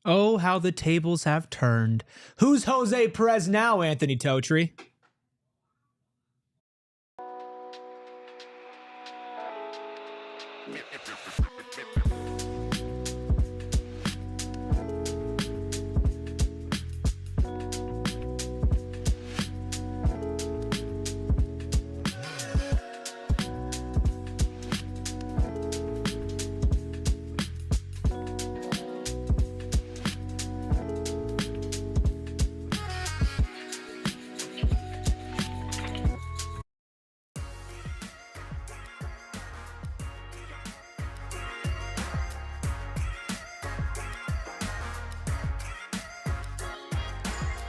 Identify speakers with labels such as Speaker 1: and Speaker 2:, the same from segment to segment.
Speaker 1: Oh, how the tables have turned. Who's Jose Perez now, Anthony Totri?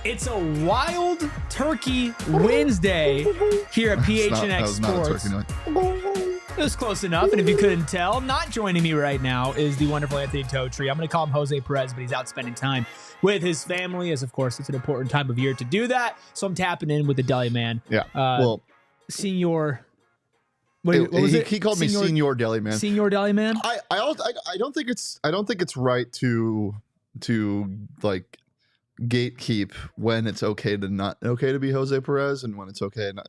Speaker 1: It's a wild turkey Wednesday here at PHNX Sports. It was close enough, and if you couldn't tell, not joining me right now is the wonderful Anthony Totri. I'm going to call him Jose Perez, but he's out spending time with his family, as of course it's an important time of year to do that. So I'm tapping in with the deli man.
Speaker 2: Yeah.
Speaker 1: Senior.
Speaker 2: What was it? He called me Senior Deli Man.
Speaker 1: Senior Deli Man.
Speaker 2: I don't think it's right to like gatekeep when it's okay to be Jose Perez and when it's okay not.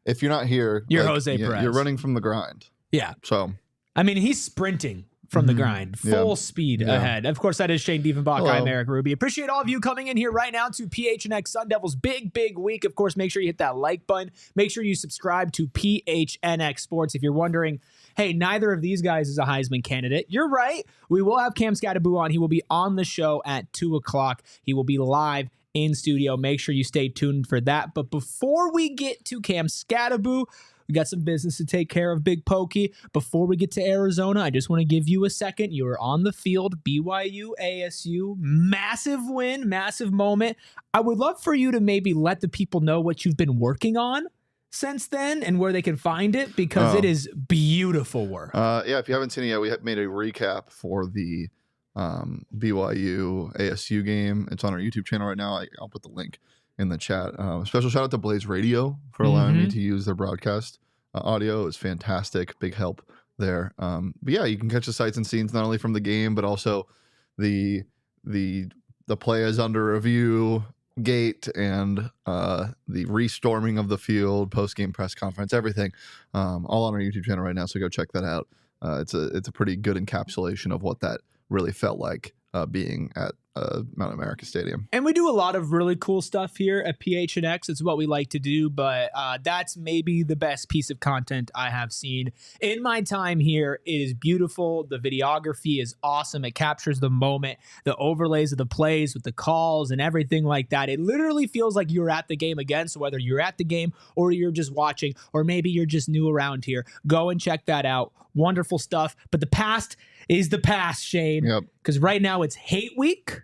Speaker 2: If you're not here,
Speaker 1: you're like, Jose Perez.
Speaker 2: You're running from the grind.
Speaker 1: Yeah.
Speaker 2: So
Speaker 1: I mean, he's sprinting from the grind, full speed ahead. Of course, that is Shane Diefenbach. I'm Eric Ruby. Appreciate all of you coming in here right now to PHNX Sun Devils. Big week. Of course, make sure you hit that like button. Make sure you subscribe to PHNX Sports. If you're wondering, hey, neither of these guys is a Heisman candidate, you're right. We will have Cam Skattebo on. He will be on the show at 2 o'clock. He will be live in studio. Make sure you stay tuned for that. But before we get to Cam Skattebo, we got some business to take care of, Big Pokey. Before we get to Arizona, I just want to give you a second. You were on the field, BYU, ASU, massive win, massive moment. I would love for you to maybe let the people know what you've been working on since then and where they can find it, because it is beautiful work.
Speaker 2: If you haven't seen it yet, we have made a recap for the BYU ASU game. It's on our YouTube channel right now. I'll put the link in the chat. Special shout out to Blaze Radio for allowing me to use their broadcast audio. It was fantastic. Big help there. But yeah, you can catch the sights and scenes not only from the game, but also the play is under review gate and the restorming of the field, post-game press conference, everything all on our YouTube channel right now. So go check that out. It's a pretty good encapsulation of what that really felt like being at Mount America Stadium.
Speaker 1: And we do a lot of really cool stuff here at PHNX. It's what we like to do, but that's maybe the best piece of content I have seen in my time here. It is beautiful. The videography is awesome. It captures the moment, the overlays of the plays with the calls and everything like that. It literally feels like you're at the game again. So whether you're at the game or you're just watching, or maybe you're just new around here, go and check that out. Wonderful stuff. But the past is the past, Shane. Because right now it's hate week.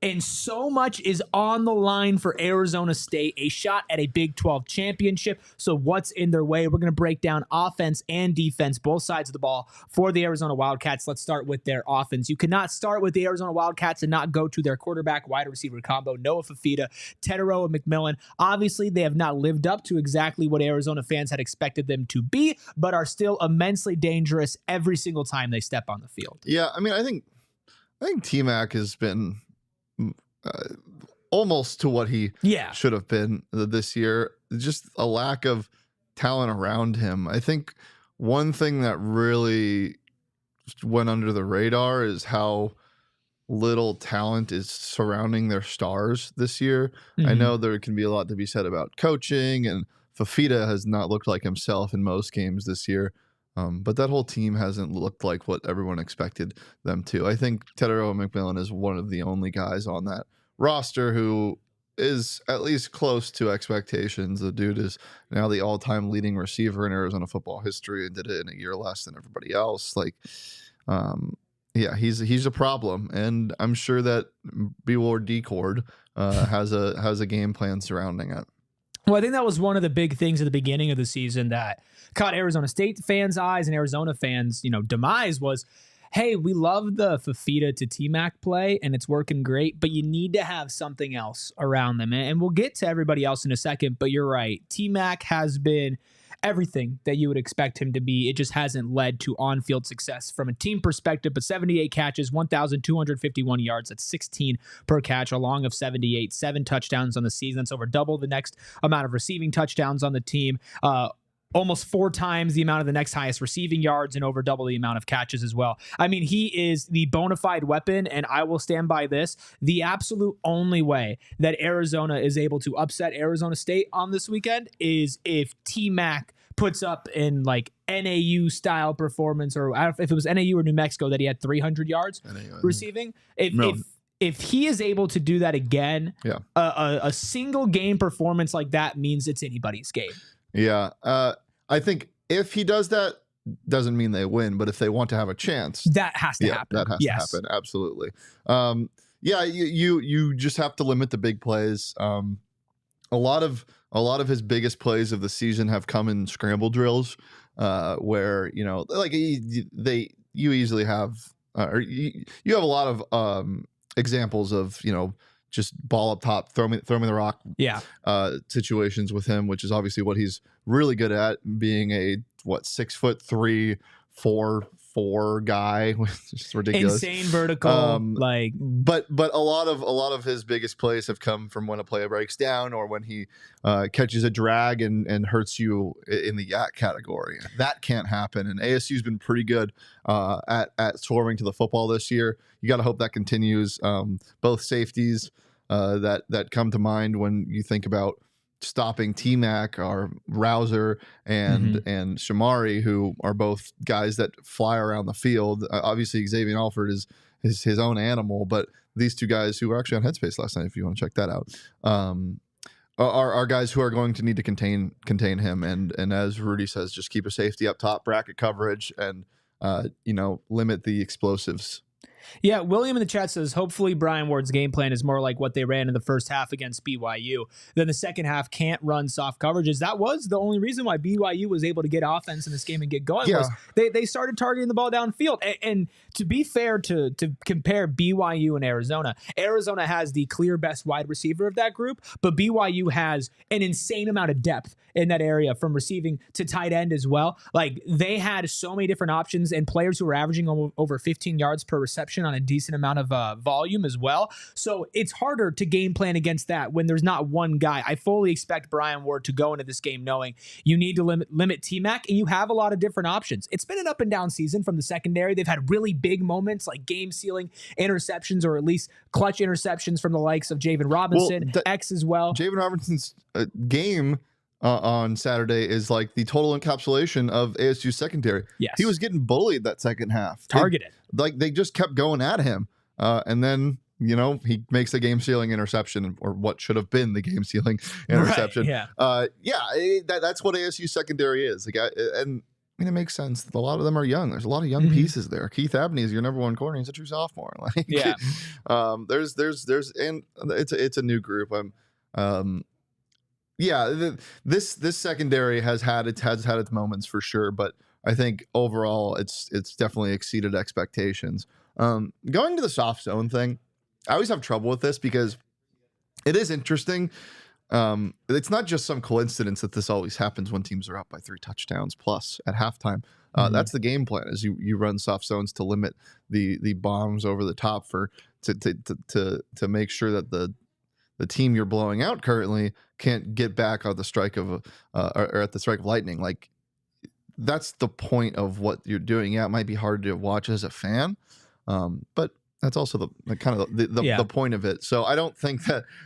Speaker 1: And so much is on the line for Arizona State, a shot at a Big 12 championship. So what's in their way? We're going to break down offense and defense, both sides of the ball for the Arizona Wildcats. Let's start with their offense. You cannot start with the Arizona Wildcats and not go to their quarterback wide receiver combo, Noah Fifita, Tetairoa McMillan. Obviously, they have not lived up to exactly what Arizona fans had expected them to be, but are still immensely dangerous every single time they step on the field.
Speaker 2: Yeah, I mean, I think T-Mac has been almost to what he should have been this year. Just a lack of talent around him. I think one thing that really went under the radar is how little talent is surrounding their stars this year. I know there can be a lot to be said about coaching, and Fifita has not looked like himself in most games this year. But that whole team hasn't looked like what everyone expected them to. I think Tetairoa McMillan is one of the only guys on that roster who is at least close to expectations. The dude is now the all-time leading receiver in Arizona football history and did it in a year less than everybody else. Like, yeah, he's a problem, and I'm sure that B-Ward D-Cord has a game plan surrounding it.
Speaker 1: Well, I think that was one of the big things at the beginning of the season that caught Arizona State fans' eyes and Arizona fans, demise was, hey, we love the Fifita to T-Mac play, and it's working great, but you need to have something else around them. And we'll get to everybody else in a second, but you're right. T-Mac has been everything that you would expect him to be. It just hasn't led to on-field success from a team perspective, but 78 catches, 1,251 yards. That's 16 per catch, along of 78, 7 touchdowns on the season. That's over double the next amount of receiving touchdowns on the team. Almost 4 times the amount of the next highest receiving yards and over double the amount of catches as well. I mean, he is the bona fide weapon, and I will stand by this. The absolute only way that Arizona is able to upset Arizona State on this weekend is if T-Mac puts up in like NAU style performance, or I don't know if it was NAU or New Mexico that he had 300 yards receiving. If he is able to do that again, a single game performance like that means it's anybody's game.
Speaker 2: Yeah. I think if he does that, doesn't mean they win, but if they want to have a chance,
Speaker 1: that has to happen.
Speaker 2: That has to happen. Absolutely. You just have to limit the big plays. A lot of his biggest plays of the season have come in scramble drills, where, you know, like you easily have, or you have a lot of examples of, you know, just ball up top, throw me the rock situations with him, which is obviously what he's really good at, being a 6'3", 4'4" guy, which is ridiculous.
Speaker 1: Insane vertical.
Speaker 2: But a lot of his biggest plays have come from when a player breaks down, or when he catches a drag and hurts you in the yak category. That can't happen. And ASU's been pretty good at scoring to the football this year. You got to hope that continues. Both safeties that come to mind when you think about stopping T-Mac are Rouser and Shamari, who are both guys that fly around the field. Obviously, Xavier Alford is his own animal, but these two guys who were actually on Headspace last night, if you want to check that out, are guys who are going to need to contain him. And as Rudy says, just keep a safety up top, bracket coverage, and limit the explosives.
Speaker 1: Yeah, William in the chat says, hopefully Brian Ward's game plan is more like what they ran in the first half against BYU. Then the second half can't run soft coverages. That was the only reason why BYU was able to get offense in this game and get going, was they started targeting the ball downfield. And to be fair, to compare BYU and Arizona has the clear best wide receiver of that group, but BYU has an insane amount of depth in that area from receiving to tight end as well. Like, they had so many different options and players who were averaging over 15 yards per reception on a decent amount of volume as well. So it's harder to game plan against that when there's not one guy. I fully expect Brian Ward to go into this game knowing you need to limit T-Mac, and you have a lot of different options. It's been an up and down season from the secondary. They've had really big moments like game-sealing interceptions, or at least clutch interceptions from the likes of Javen Robinson, X as well.
Speaker 2: Javen Robinson's game on Saturday is like the total encapsulation of ASU secondary.
Speaker 1: Yes.
Speaker 2: He was getting bullied that second half.
Speaker 1: Targeted.
Speaker 2: They just kept going at him. And then, he makes a game-sealing interception, or what should have been the game-sealing interception.
Speaker 1: Right,
Speaker 2: that's what ASU secondary is. And it makes sense. A lot of them are young. There's a lot of young pieces there. Keith Abney is your number one corner. He's a true sophomore. There's and it's a new group. This secondary has had its moments for sure, but I think overall it's definitely exceeded expectations. Going to the soft zone thing, I always have trouble with this because it is interesting. It's not just some coincidence that this always happens when teams are up by 3 touchdowns plus at halftime. That's the game plan, is you run soft zones to limit the bombs over the top to make sure that the team you're blowing out currently can't get back on the strike of or at the strike of lightning. Like, that's the point of what you're doing. Yeah, it might be hard to watch as a fan, but that's also the point of it. So I don't think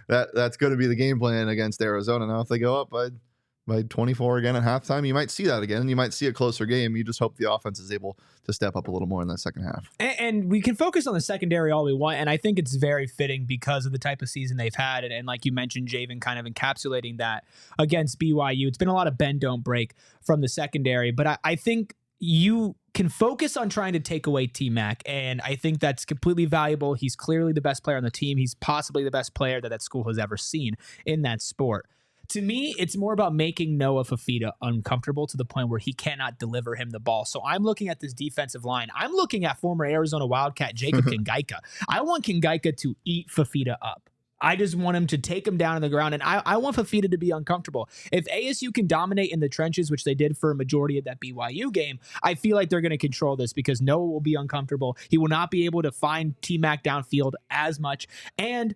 Speaker 2: that's going to be the game plan against Arizona. Now, if they go up by 24 again at halftime, you might see that again. You might see a closer game. You just hope the offense is able to step up a little more in that second half.
Speaker 1: And we can focus on the secondary all we want, and I think it's very fitting because of the type of season they've had. And like you mentioned, Javen kind of encapsulating that against BYU. It's been a lot of bend, don't break from the secondary, but I think you can focus on trying to take away T-Mac, and I think that's completely valuable. He's clearly the best player on the team. He's possibly the best player that school has ever seen in that sport. To me, it's more about making Noah Fifita uncomfortable to the point where he cannot deliver him the ball. So I'm looking at this defensive line. I'm looking at former Arizona Wildcat Jacob Kingaika. I want Kingaika to eat Fifita up. I just want him to take him down on the ground, and I want Fifita to be uncomfortable. If ASU can dominate in the trenches, which they did for a majority of that BYU game, I feel like they're going to control this because Noah will be uncomfortable. He will not be able to find T-Mac downfield as much, and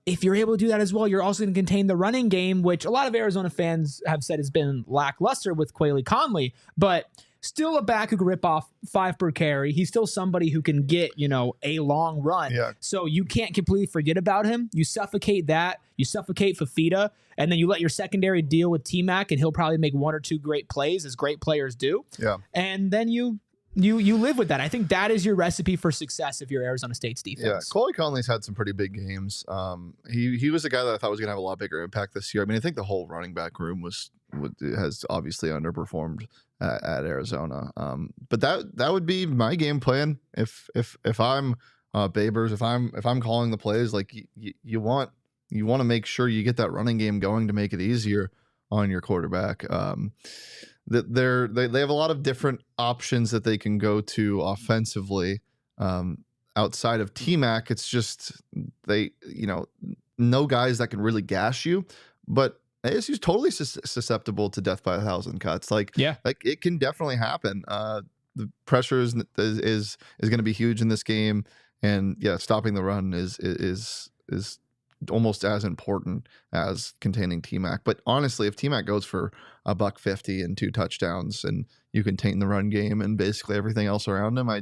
Speaker 1: if you're able to do that as well, you're also going to contain the running game, which a lot of Arizona fans have said has been lackluster with Quayle Conley, but still a back who can rip off 5 per carry. He's still somebody who can get, a long run.
Speaker 2: Yeah.
Speaker 1: So you can't completely forget about him. You suffocate that. You suffocate Fifita, and then you let your secondary deal with T-Mac, and he'll probably make 1 or 2 great plays, as great players do.
Speaker 2: Yeah.
Speaker 1: And then you live with that. I think that is your recipe for success if you're Arizona State's defense.
Speaker 2: Yeah, Quayle Conley's had some pretty big games. He was a guy that I thought was going to have a lot bigger impact this year. I mean, I think the whole running back room has obviously underperformed at Arizona. But that would be my game plan if I'm Babers, if I'm calling the plays. Like you want to make sure you get that running game going to make it easier on your quarterback. That they have a lot of different options that they can go to offensively. Outside of T-Mac, it's just no guys that can really gash you. But ASU's totally susceptible to death by 1,000 cuts. Like it can definitely happen. The pressure is going to be huge in this game, and stopping the run is almost as important as containing T-Mac. But honestly, if T-Mac goes for $150 and 2 touchdowns, and you contain the run game and basically everything else around him, I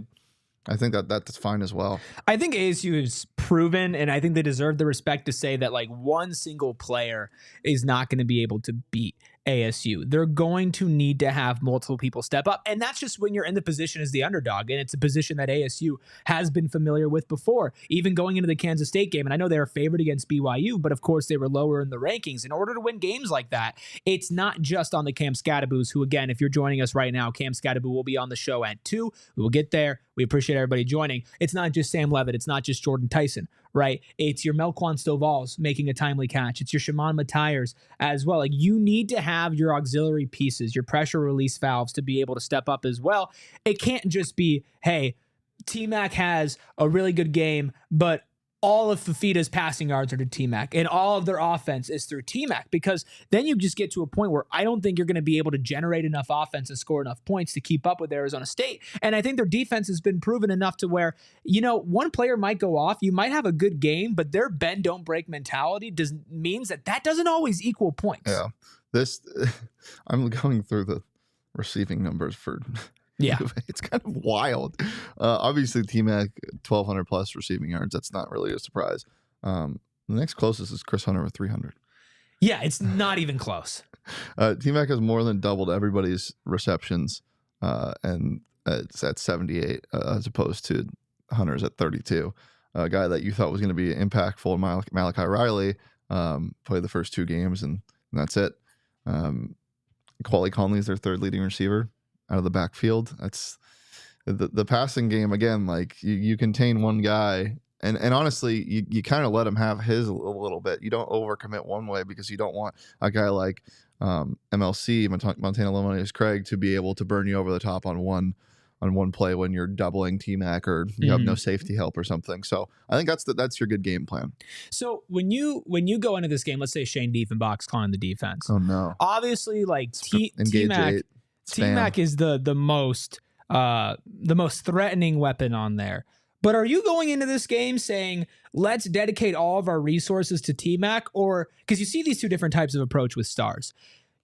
Speaker 2: think that's fine as well.
Speaker 1: I think ASU is proven, and I think they deserve the respect to say that like one single player is not going to be able to beat ASU. They're going to need to have multiple people step up, and that's just when you're in the position as the underdog, and it's a position that ASU has been familiar with before, even going into the Kansas State game. And I know they were favored against BYU, but of course they were lower in the rankings. In order to win games like that, it's not just on the Cam Skattebos, who, again, if you're joining us right now, Cam Skattebo will be on the show at 2. We will get there. We appreciate everybody joining. It's not just Sam Levitt. It's not just Jordan Tyson, right? It's your Melquan Stovall's making a timely catch. It's your Shimon Matires as well. Like, you need to have your auxiliary pieces, your pressure release valves to be able to step up as well. It can't just be, hey, T-Mac has a really good game, but all of Fifita's passing yards are to T-Mac, and all of their offense is through T-Mac, because then you just get to a point where I don't think you're going to be able to generate enough offense and score enough points to keep up with Arizona State. And I think their defense has been proven enough to where, one player might go off, you might have a good game, but their bend don't break mentality means that doesn't always equal points.
Speaker 2: Yeah. I'm going through the receiving numbers for it's kind of wild. Obviously, T-Mac 1,200 plus receiving yards. That's not really a surprise. The next closest is Chris Hunter with 300.
Speaker 1: Yeah, it's not even close.
Speaker 2: T-Mac has more than doubled everybody's receptions, and it's at 78 as opposed to Hunter's at 32. A guy that you thought was going to be impactful, Malachi Riley, played the first 2 games, and that's it. Quayle Conley is their 3rd leading receiver out of the backfield. That's the passing game. Again, like you contain one guy, and honestly, you kind of let him have his a little bit. You don't overcommit one way, because you don't want a guy like MLC, Montana Lemonis Craig, to be able to burn you over the top on one play when you're doubling T-Mac or you have no safety help or something. So I think that's your good game plan.
Speaker 1: So when you go into this game, let's say Shane Diefenbach's calling the defense.
Speaker 2: Oh no!
Speaker 1: Obviously, like T-Mac is the most threatening weapon on there. But are you going into this game saying, let's dedicate all of our resources to T-Mac? Or, because you see these 2 different types of approach with stars.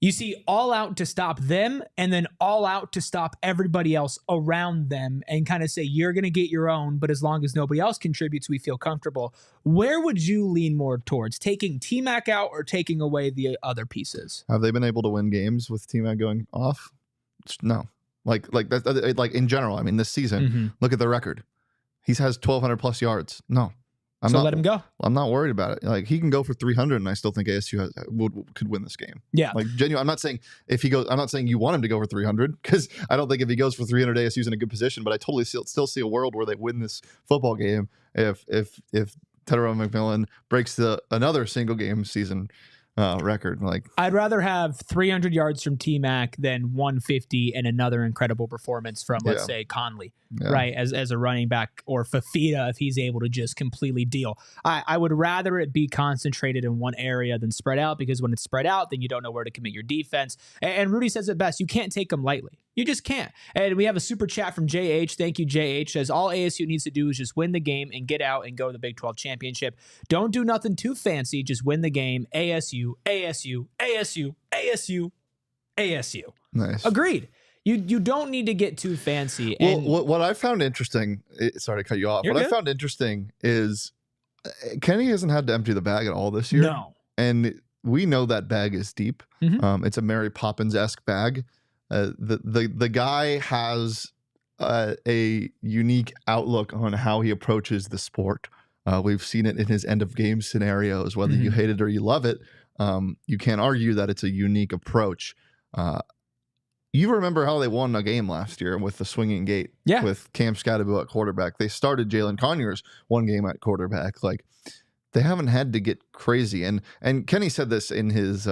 Speaker 1: You see all out to stop them, and then all out to stop everybody else around them, and kind of say, you're going to get your own, but as long as nobody else contributes, we feel comfortable. Where would you lean more towards, taking T-Mac out or taking away the other pieces?
Speaker 2: Have they been able to win games with T-Mac going off? No. Like in general, I mean, this season, look at the record. He has 1,200 plus yards. No.
Speaker 1: Let him go.
Speaker 2: I'm not worried about it. Like, he can go for 300, and I still think ASU could win this game.
Speaker 1: Yeah.
Speaker 2: Like, genuine. I'm not saying I'm not saying you want him to go for 300, because I don't think if he goes for 300, ASU's in a good position. But I totally still see a world where they win this football game if Tetairoa McMillan breaks another single game season record. Like,
Speaker 1: I'd rather have 300 yards from T-Mac than 150 and another incredible performance from, let's say, Conley, right, as a running back, or Fifita if he's able to just completely deal. I would rather it be concentrated in one area than spread out, because when it's spread out, then you don't know where to commit your defense. And Rudy says it best, you can't take them lightly. You just can't. And we have a super chat from JH. Thank you, JH. Says all ASU needs to do is just win the game and get out and go to the Big 12 championship. Don't do nothing too fancy. Just win the game. ASU, ASU, ASU, ASU, ASU.
Speaker 2: Nice.
Speaker 1: Agreed. You don't need to get too fancy.
Speaker 2: Well, what I found interesting, sorry to cut you off.
Speaker 1: You're
Speaker 2: What
Speaker 1: good.
Speaker 2: I found interesting is Kenny hasn't had to empty the bag at all this year.
Speaker 1: No.
Speaker 2: And we know that bag is deep. It's a Mary Poppins-esque bag. The guy has a unique outlook on how he approaches the sport. We've seen it in his end of game scenarios, whether you hate it or you love it. You can't argue that it's a unique approach. You remember how they won a game last year with the swinging gate with Cam Skattebo at quarterback. They started Jalen Conyers one game at quarterback. Like, they haven't had to get crazy. And Kenny said this in his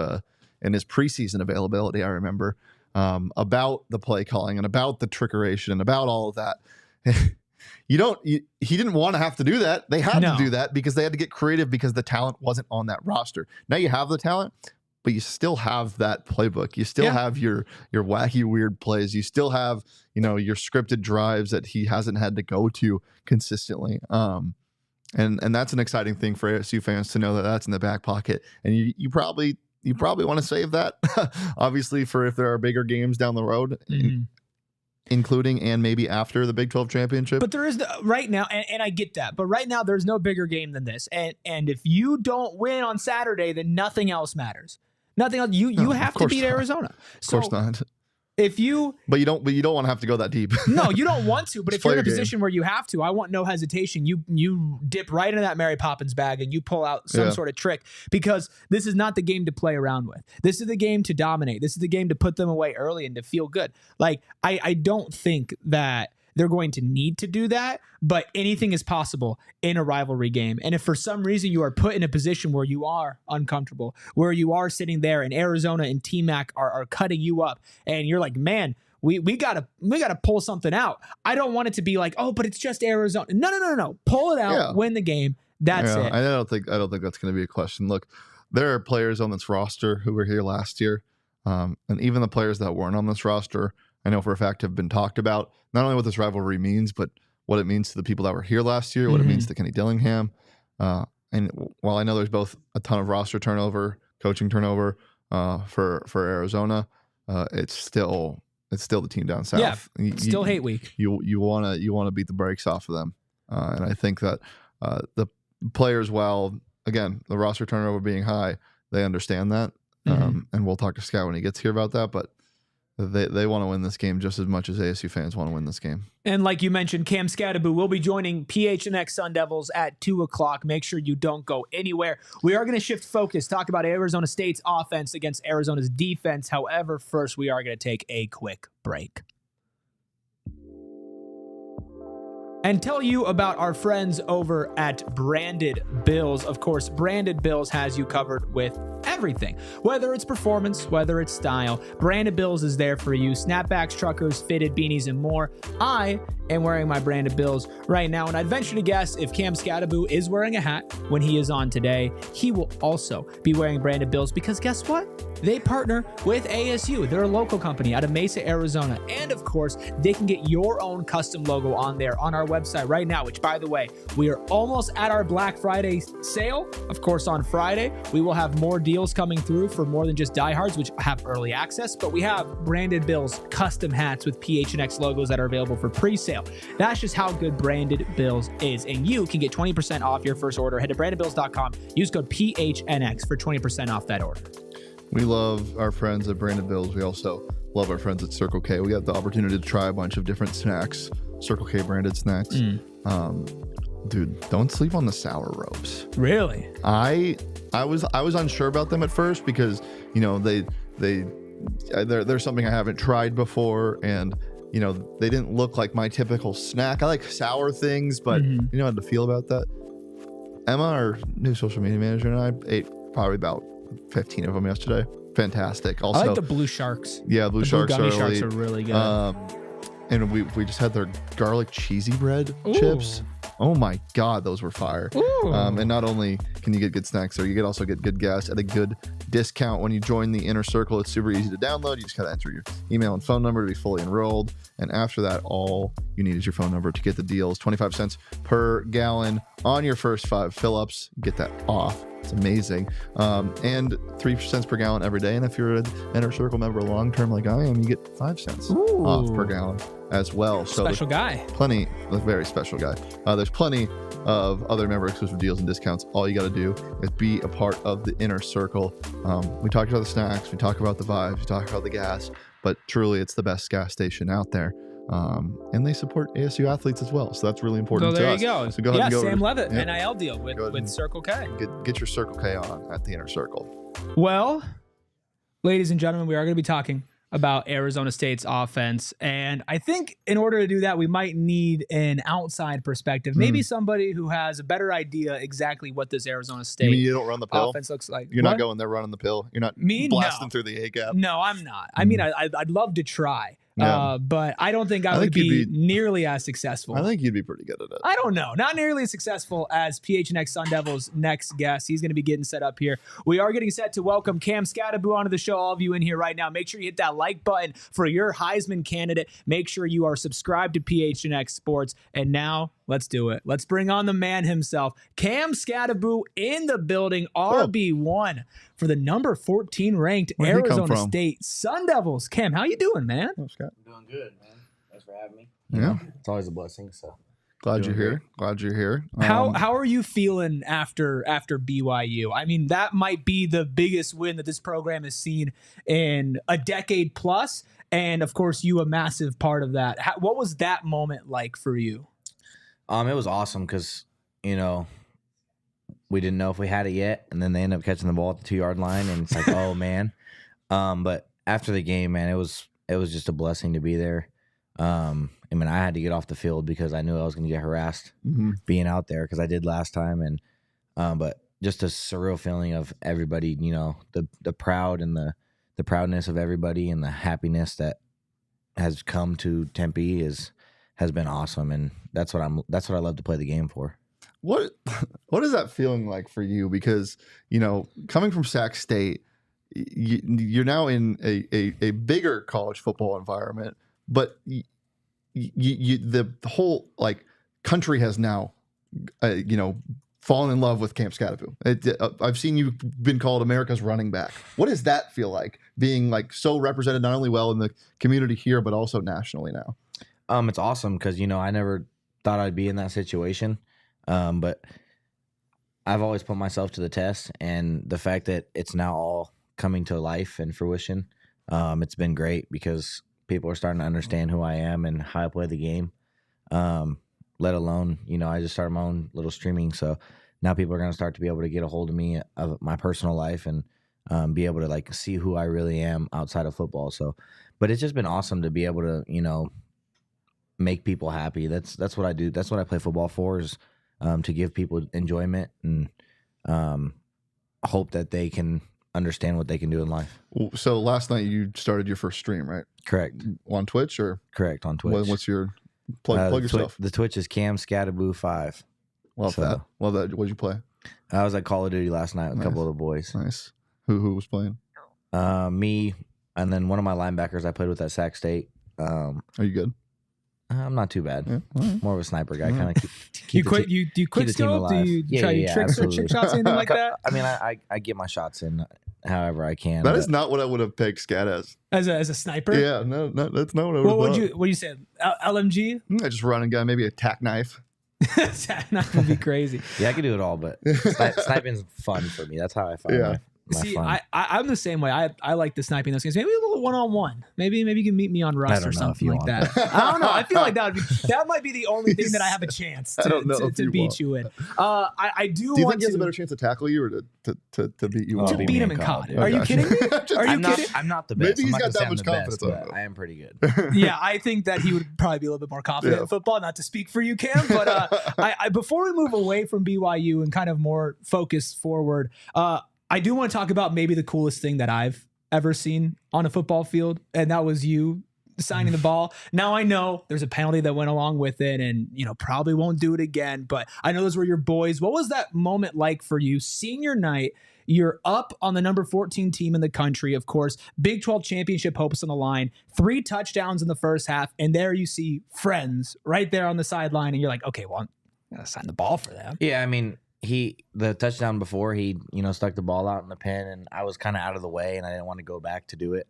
Speaker 2: preseason availability, I remember, about the play calling and about the trickeration and about all of that. He didn't want to have to do that. They had to do that because they had to get creative because the talent wasn't on that roster. Now you have the talent, but you still have that playbook. You still have your wacky, weird plays. You still have, your scripted drives that he hasn't had to go to consistently. And that's an exciting thing for ASU fans to know that that's in the back pocket. And you probably want to save that, obviously, for if there are bigger games down the road, including and maybe after the Big 12 championship.
Speaker 1: But there is right now, and I get that, but right now there's no bigger game than this. And if you don't win on Saturday, then nothing else matters. Nothing else. You have to beat Arizona.
Speaker 2: Of course not.
Speaker 1: But you don't
Speaker 2: want to have to go that deep.
Speaker 1: No, you don't want to. But if you're in a position where you have to, I want no hesitation. You dip right into that Mary Poppins bag and you pull out some sort of trick, because this is not the game to play around with. This is the game to dominate. This is the game to put them away early and to feel good. Like, I don't think that they're going to need to do that, but anything is possible in a rivalry game. And if for some reason you are put in a position where you are uncomfortable, where you are sitting there and Arizona and T-Mac are cutting you up, and you're like, man, we gotta pull something out. I don't want it to be like, oh, but it's just Arizona. No. Pull it out, win the game. That's it.
Speaker 2: I don't think that's going to be a question. Look, there are players on this roster who were here last year, and even the players that weren't on this roster, I know for a fact have been talked about, not only what this rivalry means, but what it means to the people that were here last year, what it means to Kenny Dillingham. And while I know there's both a ton of roster turnover, coaching turnover for Arizona, it's still the team down south.
Speaker 1: Yeah, still hate week.
Speaker 2: You want to beat the brakes off of them, and I think that the players, while again the roster turnover being high, they understand that, and we'll talk to Scott when he gets here about that, but. They want to win this game just as much as ASU fans want to win this game.
Speaker 1: And like you mentioned, Cam Skattebo will be joining PHNX Sun Devils at 2:00. Make sure you don't go anywhere. We are going to shift focus, talk about Arizona State's offense against Arizona's defense. However, first we are going to take a quick break. And tell you about our friends over at Branded Bills. Of course, Branded Bills has you covered with everything. Whether it's performance, whether it's style, Branded Bills is there for you. Snapbacks, truckers, fitted beanies, and more. I am wearing my Branded Bills right now, and I'd venture to guess if Cam Skattebo is wearing a hat when he is on today, he will also be wearing Branded Bills, because guess what? They partner with ASU. They're a local company out of Mesa, Arizona. And of course, they can get your own custom logo on there on our website right now, which, by the way, we are almost at our Black Friday sale. Of course, on Friday, we will have more deals coming through for more than just diehards, which have early access, but we have Branded Bills custom hats with PHNX logos that are available for pre-sale. That's just how good Branded Bills is. And you can get 20% off your first order. Head to brandedbills.com. Use code PHNX for 20% off that order.
Speaker 2: We love our friends at Branded Bills. We also love our friends at Circle K. We got the opportunity to try a bunch of different snacks, Circle K branded snacks. Dude, don't sleep on the sour ropes.
Speaker 1: Really?
Speaker 2: I was unsure about them at first because, they're something I haven't tried before, and they didn't look like my typical snack. I like sour things, but you know how to feel about that. Emma, our new social media manager, and I ate probably about 15 of them yesterday. Fantastic. Also,
Speaker 1: I like the Blue Sharks.
Speaker 2: Yeah, Blue Sharks
Speaker 1: Blue Gummy Sharks are really good.
Speaker 2: And we just had their garlic cheesy bread chips. Oh my God, those were fire. And not only can you get good snacks there, you also get good gas at a good discount when you join the Inner Circle. It's super easy to download. You just got to enter your email and phone number to be fully enrolled. And after that, all you need is your phone number to get the deals. 25 cents per gallon on your first 5 fill-ups. Get that off. It's amazing. And 3 cents per gallon every day. And if you're an Inner Circle member long-term like I am, you get 5 cents off per gallon as well. So
Speaker 1: special guy.
Speaker 2: A very special guy. There's plenty of other member exclusive deals and discounts. All you got to do is be a part of the Inner Circle. We talked about the snacks, we talk about the vibes, we talk about the gas, but truly it's the best gas station out there. And they support ASU athletes as well, so that's really important to us.
Speaker 1: There you go.
Speaker 2: So go ahead and go
Speaker 1: Sam Levitt, NIL deal with Circle K.
Speaker 2: Get your Circle K on at the Inner Circle.
Speaker 1: Well, ladies and gentlemen, we are going to be talking about Arizona State's offense, and I think in order to do that, we might need an outside perspective, maybe somebody who has a better idea exactly what this Arizona State
Speaker 2: you mean you don't run the pill?
Speaker 1: Offense looks like.
Speaker 2: You're not going there running the pill. You're not blasting through the A gap.
Speaker 1: No, I'm not. I mean, I'd love to try. But I don't think I would be nearly as successful.
Speaker 2: I think you'd be pretty good at it.
Speaker 1: I don't know. Not nearly as successful as PHNX Sun Devils' next guest. He's going to be getting set up here. We are getting set to welcome Cam Skattebo onto the show. All of you in here right now, make sure you hit that like button for your Heisman candidate. Make sure you are subscribed to PHNX Sports. And now, let's do it. Let's bring on the man himself, Cam Skattebo in the building, RB1 for the number 14 ranked Arizona State Sun Devils. Cam, how you doing, man?
Speaker 3: I'm doing good, man. Thanks for having me.
Speaker 2: Yeah.
Speaker 3: It's always a blessing. So
Speaker 2: glad you're here. Glad you're here.
Speaker 1: How are you feeling after BYU? I mean, that might be the biggest win that this program has seen in a decade plus. And of course, you a massive part of that. What was that moment like for you?
Speaker 3: It was awesome because, we didn't know if we had it yet, and then they ended up catching the ball at the 2-yard line, and it's like, oh man. But after the game, man, it was just a blessing to be there. I mean, I had to get off the field because I knew I was going to get harassed being out there because I did last time, and but just a surreal feeling of everybody, the proud and the proudness of everybody and the happiness that has come to Tempe has been awesome, and that's what I love to play the game for.
Speaker 2: What is that feeling like for you? Because, coming from Sac State, you're now in a bigger college football environment, but the whole country has now, fallen in love with Cam Skattebo. I've seen you've been called America's running back. What does that feel like, being so represented not only well in the community here, but also nationally now?
Speaker 3: It's awesome because, I never thought I'd be in that situation. But I've always put myself to the test, and the fact that it's now all coming to life and fruition, it's been great because people are starting to understand who I am and how I play the game. Let alone, I just started my own little streaming, so now people are going to start to be able to get a hold of me, of my personal life, and be able to see who I really am outside of football. So, but it's just been awesome to be able to, make people happy. That's what I do. That's what I play football for, is to give people enjoyment and hope that they can understand what they can do in life.
Speaker 2: So last night you started your first stream, right?
Speaker 3: Correct.
Speaker 2: On Twitch or?
Speaker 3: Correct, on Twitch.
Speaker 2: What's your plug your stuff?
Speaker 3: The Twitch is Cam Skattebo 5.
Speaker 2: Love that. What'd you play?
Speaker 3: I was at Call of Duty last night with a couple of the boys.
Speaker 2: Nice. Who was playing?
Speaker 3: Me, and then one of my linebackers I played with at Sac State.
Speaker 2: Are you good?
Speaker 3: I'm not too bad.
Speaker 2: Yeah, right.
Speaker 3: More of a sniper guy. Kind of
Speaker 1: Do you quick scope? Do you try tricks or trick shots, anything like that?
Speaker 3: I mean, I get my shots in however I can.
Speaker 2: That is not what I would have pegged Scat as.
Speaker 1: As a sniper?
Speaker 2: Yeah, no, that's not what I would have thought.
Speaker 1: What do you say? LMG?
Speaker 2: I just run and gun, maybe a tack knife.
Speaker 1: That would be crazy.
Speaker 3: Yeah, I can do it all, but sniping's fun for me. That's how I find my fun.
Speaker 1: I'm the same way. I like the sniping those games. Maybe a little one-on-one. Maybe you can meet me on Rust or something like that. I don't know. I feel like that might be the only thing that I have a chance to beat you in. I do
Speaker 2: you
Speaker 1: want
Speaker 2: think he has a better chance to tackle you or to beat you?
Speaker 1: To beat him in COD. Are you kidding me?
Speaker 3: I'm not the best.
Speaker 2: Maybe he's got that much confidence.
Speaker 3: I am pretty good.
Speaker 1: Yeah, I think that he would probably be a little bit more confident in football. Not to speak for you, Cam, but I before we move away from BYU and kind of more focus forward, I do want to talk about maybe the coolest thing that I've ever seen on a football field, and that was you signing the ball. Now I know there's a penalty that went along with it, and probably won't do it again, but I know those were your boys. What was that moment like for you? Senior night, you're up on the number 14 team in the country, of course, Big 12 championship hopes on the line, 3 touchdowns in the first half, and there you see friends right there on the sideline, and you're like, okay, well, I'm gonna sign the ball for them.
Speaker 3: Yeah, I mean, the touchdown before, he stuck the ball out in the pen, and I was kind of out of the way, and I didn't want to go back to do it.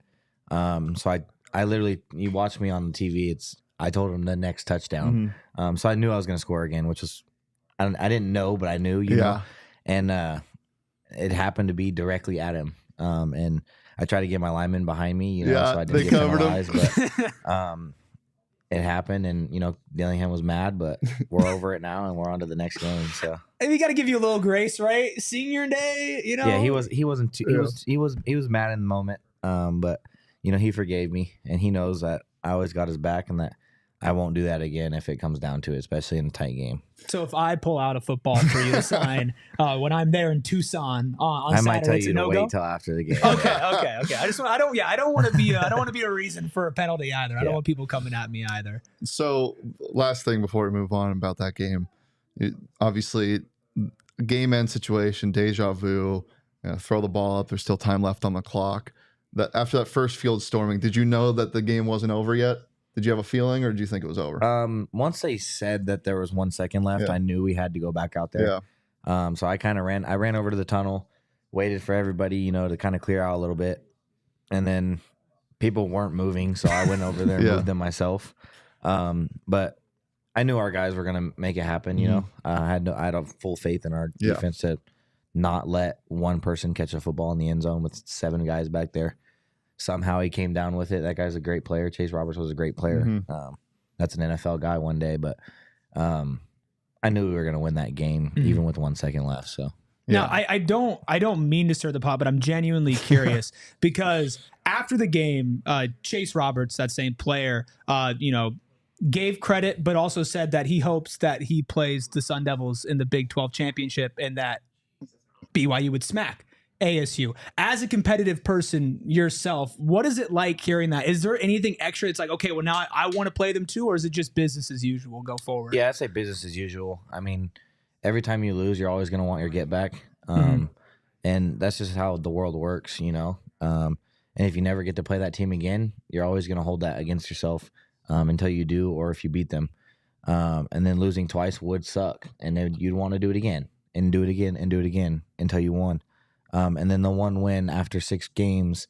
Speaker 3: So I literally, you watch me on the TV, I told him the next touchdown. So I knew I was going to score again, which was, I didn't know, but I knew, you know, and it happened to be directly at him. And I tried to get my lineman behind me, so I didn't get penalized, but it happened, and Dillingham was mad, but we're over it now, and we're on to the next game. So
Speaker 1: and we got to give you a little grace, right? Senior day,
Speaker 3: Yeah, he wasn't too, he was mad in the moment, but he forgave me, and he knows that I always got his back, and that I won't do that again if it comes down to it, especially in a tight game.
Speaker 1: So if I pull out a football for you to sign when I'm there in Tucson on Saturday,
Speaker 3: I might tell you to wait till after the game.
Speaker 1: Okay. I don't want to be a reason for a penalty either. I don't want people coming at me either.
Speaker 2: So last thing before we move on about that game, obviously game end situation, deja vu, throw the ball up. There's still time left on the clock. That after that first field storming, did you know that the game wasn't over yet? Did you have a feeling, or did you think it was over?
Speaker 3: Once they said that there was 1 second left, I knew we had to go back out there. So I kind of ran over to the tunnel, waited for everybody, to kind of clear out a little bit. And then people weren't moving, so I went over there and moved them myself. But I knew our guys were going to make it happen, I had a full faith in our defense to not let one person catch a football in the end zone with 7 guys back there. Somehow he came down with it. That guy's a great player. Chase Roberts was a great player. That's an NFL guy one day, but I knew we were going to win that game even with 1 second left. So
Speaker 1: now I don't mean to stir the pot, but I'm genuinely curious because after the game, Chase Roberts, that same player, gave credit, but also said that he hopes that he plays the Sun Devils in the Big 12 championship and that BYU would smack ASU. As a competitive person yourself, what is it like hearing that? Is there anything extra? It's like, okay, well now I want to play them too, or is it just business as usual? Go forward.
Speaker 3: Yeah, I'd say business as usual. I mean, every time you lose, you're always going to want your get back. And that's just how the world works, And if you never get to play that team again, you're always going to hold that against yourself until you do, or if you beat them. And then losing twice would suck. And then you'd want to do it again and do it again and do it again until you won. And then the one win after 6 games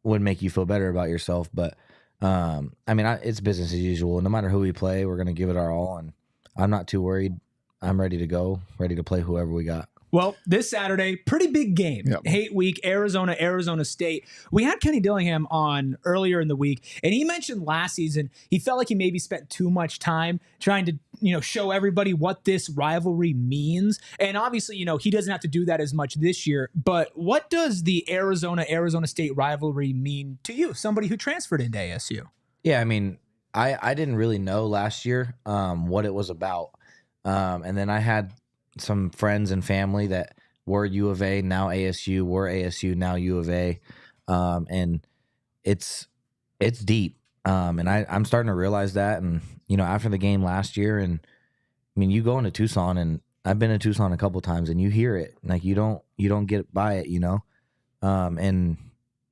Speaker 3: would make you feel better about yourself. But, it's business as usual. No matter who we play, we're going to give it our all. And I'm not too worried. I'm ready to go, ready to play whoever we got.
Speaker 1: Well, this Saturday, pretty big game. Hate week, Arizona State. We had Kenny Dillingham on earlier in the week, and he mentioned last season he felt like he maybe spent too much time trying to show everybody what this rivalry means. And obviously, he doesn't have to do that as much this year. But what does the Arizona State rivalry mean to you, somebody who transferred into ASU?
Speaker 3: Yeah, I mean, I didn't really know last year what it was about. And then I had some friends and family that were U of A, now ASU, were ASU, now U of A. And it's deep. And I'm starting to realize that. And, after the game last year, and I mean, you go into Tucson, and I've been to Tucson a couple times, and you hear it. Like you don't get by it, And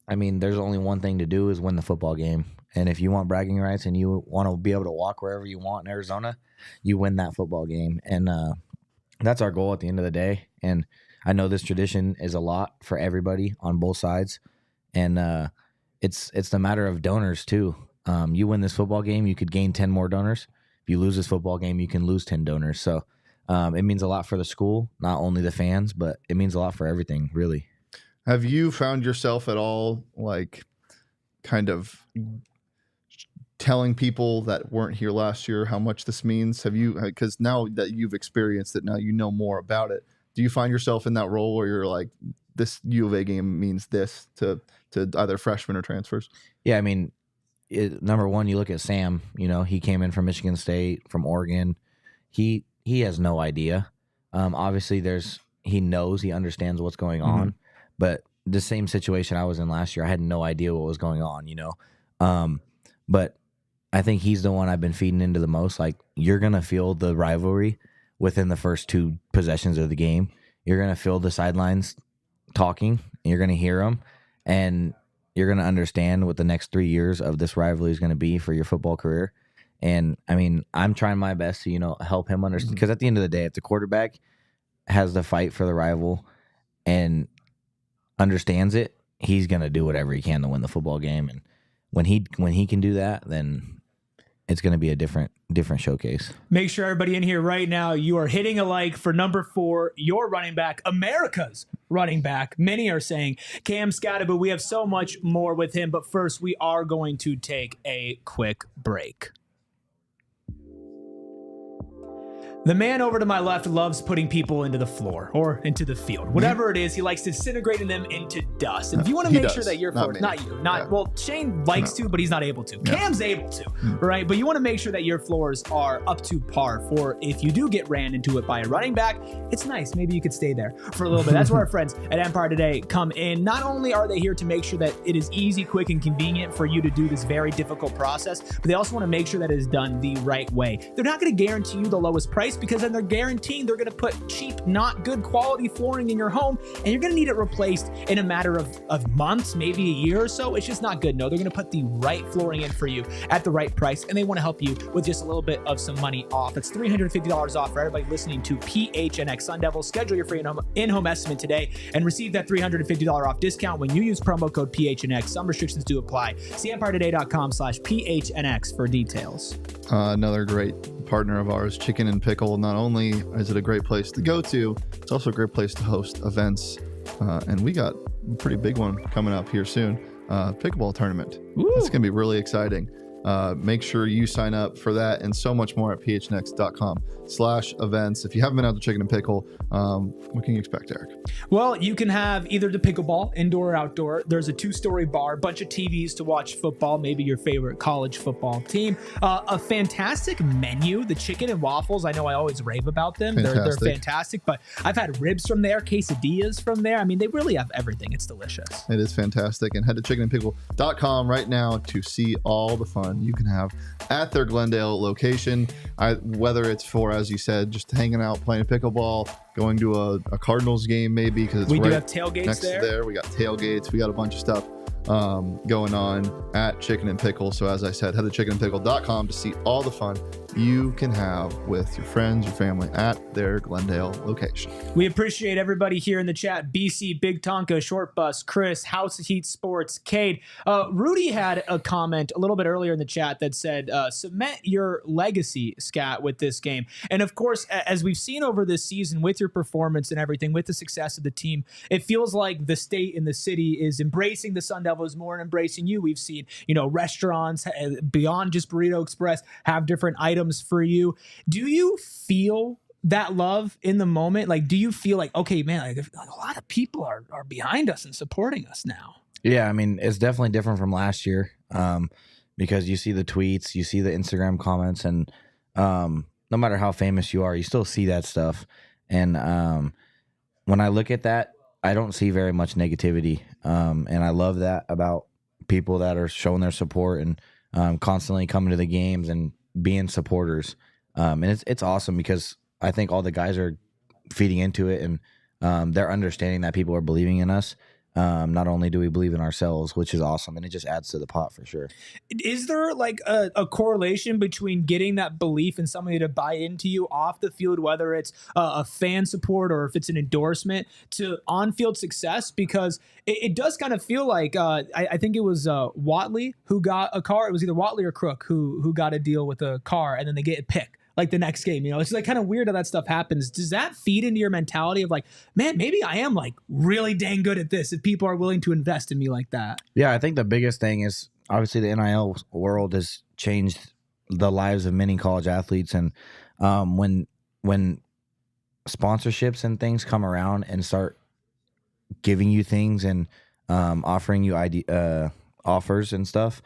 Speaker 3: I mean, there's only one thing to do is win the football game. And if you want bragging rights and you want to be able to walk wherever you want in Arizona, you win that football game. And, that's our goal at the end of the day. And I know this tradition is a lot for everybody on both sides. And it's the matter of donors too. You win this football game, you could gain 10 more donors. If you lose this football game, you can lose 10 donors. So it means a lot for the school, not only the fans, but it means a lot for everything, really.
Speaker 2: Have you found yourself at all kind of telling people that weren't here last year how much this means? Have you, because now that you've experienced it, now you know more about it, do you find yourself in that role where you're like, this U of A game means this to either freshmen or transfers?
Speaker 3: Yeah, I mean, number one, you look at Sam, he came in from Michigan State, from Oregon. He has no idea. Obviously he understands what's going on. But the same situation I was in last year, I had no idea what was going on, you know. But I think he's the one I've been feeding into the most. Like, you're going to feel the rivalry within the first 2 possessions of the game. You're going to feel the sidelines talking. And you're going to hear them. And you're going to understand what the next 3 years of this rivalry is going to be for your football career. And, I mean, I'm trying my best to, you know, help him understand. Because at the end of the day, if the quarterback has the fight for the rival and understands it, he's going to do whatever he can to win the football game. And when he can do that, then it's going to be a different showcase.
Speaker 1: Make sure everybody in here right now, you are hitting a like for number 4, your running back, America's running back. Many are saying Cam Skattebo. We have so much more with him, but first we are going to take a quick break. The man over to my left loves putting people into the floor or into the field. Whatever it is, he likes disintegrating them into dust. And if you want to make sure that your floors, not you, well, Shane likes to, but he's not able to. Cam's able to, right? But you want to make sure that your floors are up to par for if you do get ran into it by a running back, it's nice. Maybe you could stay there for a little bit. That's where our friends at Empire Today come in. Not only are they here to make sure that it is easy, quick, and convenient for you to do this very difficult process, but they also want to make sure that it is done the right way. They're not going to guarantee you the lowest price, because then they're guaranteeing they're going to put cheap, not good quality flooring in your home, and you're going to need it replaced in a matter of months, maybe a year or so. It's just not good. No, they're going to put the right flooring in for you at the right price, and they want to help you with just a little bit of some money off. It's $350 off for everybody listening to PHNX Sun Devils. Schedule your free in-home estimate today and receive that $350 off discount when you use promo code PHNX. Some restrictions do apply. See EmpireToday.com/PHNX for details.
Speaker 2: Another great partner of ours, Chicken and Pickle. Not only is it a great place to go to, it's also a great place to host events. And we got a pretty big one coming up here soon. Pickleball tournament.
Speaker 1: Ooh.
Speaker 2: It's going to be really exciting. Make sure you sign up for that and so much more at phnx.com/events. If you haven't been out to Chicken and Pickle, what can you expect, Eric?
Speaker 1: Well, you can have either the pickleball, indoor or outdoor. There's a 2-story bar, bunch of TVs to watch football, maybe your favorite college football team. A fantastic menu, the chicken and waffles. I know I always rave about them. They're fantastic, but I've had ribs from there, quesadillas from there. I mean, they really have everything. It's delicious.
Speaker 2: It is fantastic. And head to chickenandpickle.com right now to see all the fun you can have at their Glendale location. Whether it's for, as you said, just hanging out, playing pickleball, going to a Cardinals game maybe, because it's
Speaker 1: we
Speaker 2: right
Speaker 1: do have tailgates
Speaker 2: next to there. We got tailgates. We got a bunch of stuff going on at Chicken and Pickle. So as I said, head to chickenandpickle.com to see all the fun you can have with your friends, your family at their Glendale location.
Speaker 1: We appreciate everybody here in the chat. BC, Big Tonka, Short Bus, Chris, House of Heat Sports, Cade. Rudy had a comment a little bit earlier in the chat that said, cement your legacy, Scat, with this game. And of course, as we've seen over this season with your performance and everything, with the success of the team, it feels like the state and the city is embracing the Sun Devils more and embracing you. We've seen, restaurants beyond just Burrito Express have different items for you. Do you feel that love in the moment? Like, do you feel like, okay, man, like a lot of people are behind us and supporting us now?
Speaker 3: Yeah, I mean, it's definitely different from last year, because you see the tweets, you see the Instagram comments, and no matter how famous you are, you still see that stuff. And when I look at that, I don't see very much negativity, and I love that about people that are showing their support and constantly coming to the games and being supporters. And it's awesome, because I think all the guys are feeding into it, and they're understanding that people are believing in us. Not only do we believe in ourselves, which is awesome, and it just adds to the pot for sure.
Speaker 1: Is there like a correlation between getting that belief in somebody to buy into you off the field, whether it's a fan support or if it's an endorsement, to on-field success? Because it does kind of feel like, I think it was Watley who got a car. It was either Watley or Crook who got a deal with a car, and then they get picked like the next game. It's like kind of weird how that stuff happens. Does that feed into your mentality of like, man, maybe I am like really dang good at this if people are willing to invest in me like that?
Speaker 3: Yeah, I think the biggest thing is obviously the NIL world has changed the lives of many college athletes. And when sponsorships and things come around and start giving you things and offering you offers and stuff,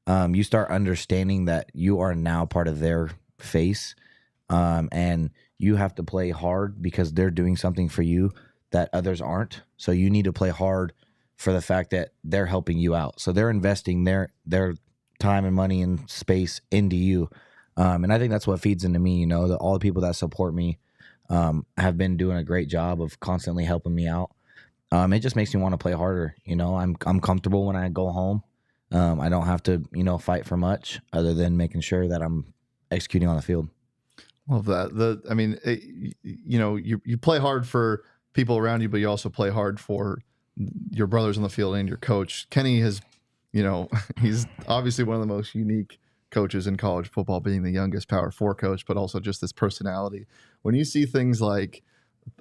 Speaker 3: you start understanding that you are now part of their face, and you have to play hard because they're doing something for you that others aren't. So you need to play hard for the fact that they're helping you out. So they're investing their time and money and space into you. And I think that's what feeds into me, all the people that support me have been doing a great job of constantly helping me out. It just makes me want to play harder. I'm comfortable when I go home. I don't have to, fight for much other than making sure that I'm executing on the field.
Speaker 2: Love that. You play hard for people around you, but you also play hard for your brothers on the field and your coach. Kenny has, he's obviously one of the most unique coaches in college football, being the youngest Power 4 coach, but also just this personality. When you see things like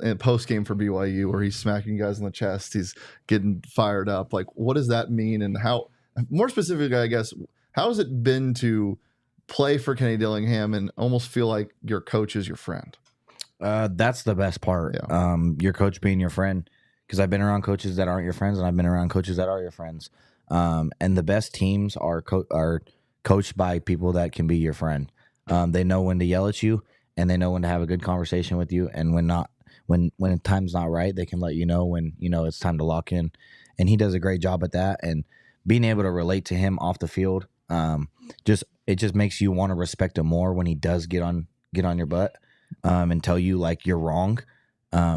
Speaker 2: in post game for BYU where he's smacking guys on the chest, he's getting fired up, like what does that mean? And how, more specifically, I guess, how has it been to play for Kenny Dillingham and almost feel like your coach is your friend?
Speaker 3: That's the best part. Yeah. Your coach being your friend, because I've been around coaches that aren't your friends, and I've been around coaches that are your friends. And the best teams are coached by people that can be your friend. They know when to yell at you, and they know when to have a good conversation with you, and when time's not right, they can let you know when it's time to lock in. And he does a great job at that. And being able to relate to him off the field, it just makes you want to respect him more when he does get on your butt and tell you like you're wrong,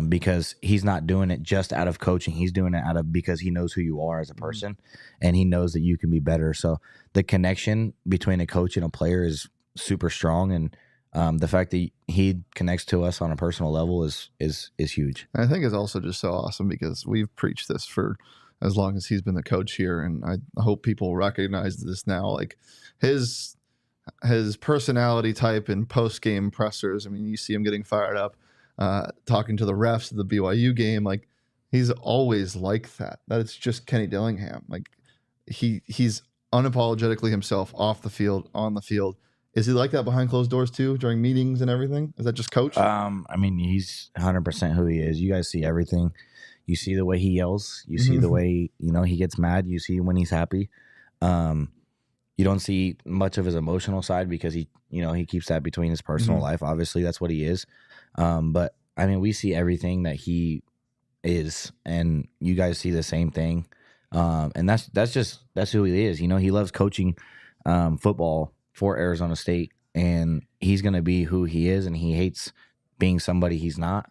Speaker 3: because he's not doing it just out of coaching. He's doing it because he knows who you are as a person, and he knows that you can be better. So the connection between a coach and a player is super strong, and the fact that he connects to us on a personal level is huge.
Speaker 2: I think it's also just so awesome because we've preached this for as long as he's been the coach here, and I hope people recognize this now. Like his personality type in post-game pressers. I mean, you see him getting fired up, talking to the refs of the BYU game. Like he's always like that. That it's just Kenny Dillingham. Like he's unapologetically himself off the field, on the field. Is he like that behind closed doors too, during meetings and everything? Is that just coach?
Speaker 3: He's 100% who he is. You guys see everything. You see the way he yells. You see the way, he gets mad. You see when he's happy. You don't see much of his emotional side because he keeps that between his personal life. Obviously, that's what he is. But I mean, we see everything that he is, and you guys see the same thing. And that's who he is. He loves coaching football for Arizona State, and he's going to be who he is, and he hates being somebody he's not.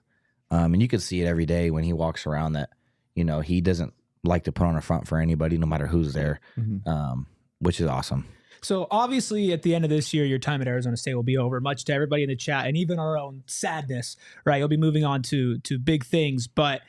Speaker 3: And you can see it every day when he walks around that, he doesn't like to put on a front for anybody, no matter who's there, which is awesome.
Speaker 1: So obviously at the end of this year, your time at Arizona State will be over, much to everybody in the chat and even our own sadness, right? You'll be moving on to big things, but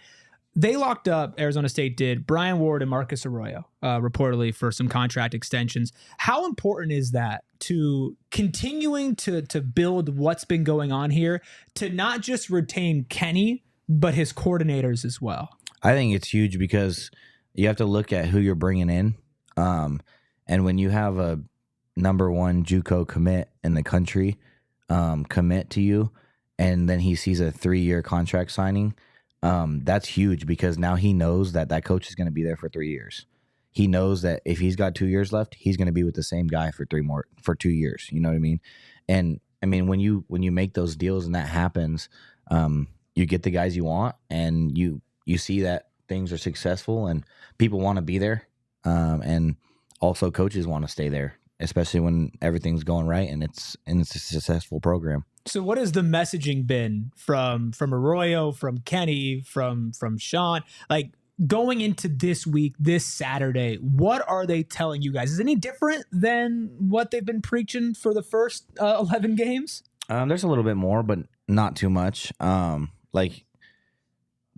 Speaker 1: they locked up, Arizona State did, Brian Ward and Marcus Arroyo, reportedly for some contract extensions. How important is that to continuing to build what's been going on here, to not just retain Kenny, but his coordinators as well?
Speaker 3: I think it's huge because you have to look at who you're bringing in. And when you have a number one JUCO commit in the country commit to you, and then he sees a 3-year contract signing, that's huge because now he knows that coach is going to be there for 3 years. He knows that if he's got 2 years left, he's going to be with the same guy for 2 years. You know what I mean? And I mean, when you make those deals and that happens, you get the guys you want, and you see that things are successful and people want to be there. And also coaches want to stay there, especially when everything's going right and it's a successful program.
Speaker 1: So what has the messaging been from Arroyo, from Kenny, from Sean? Like going into this week, this Saturday, what are they telling you guys? Is it any different than what they've been preaching for the first 11 games?
Speaker 3: There's a little bit more, but not too much.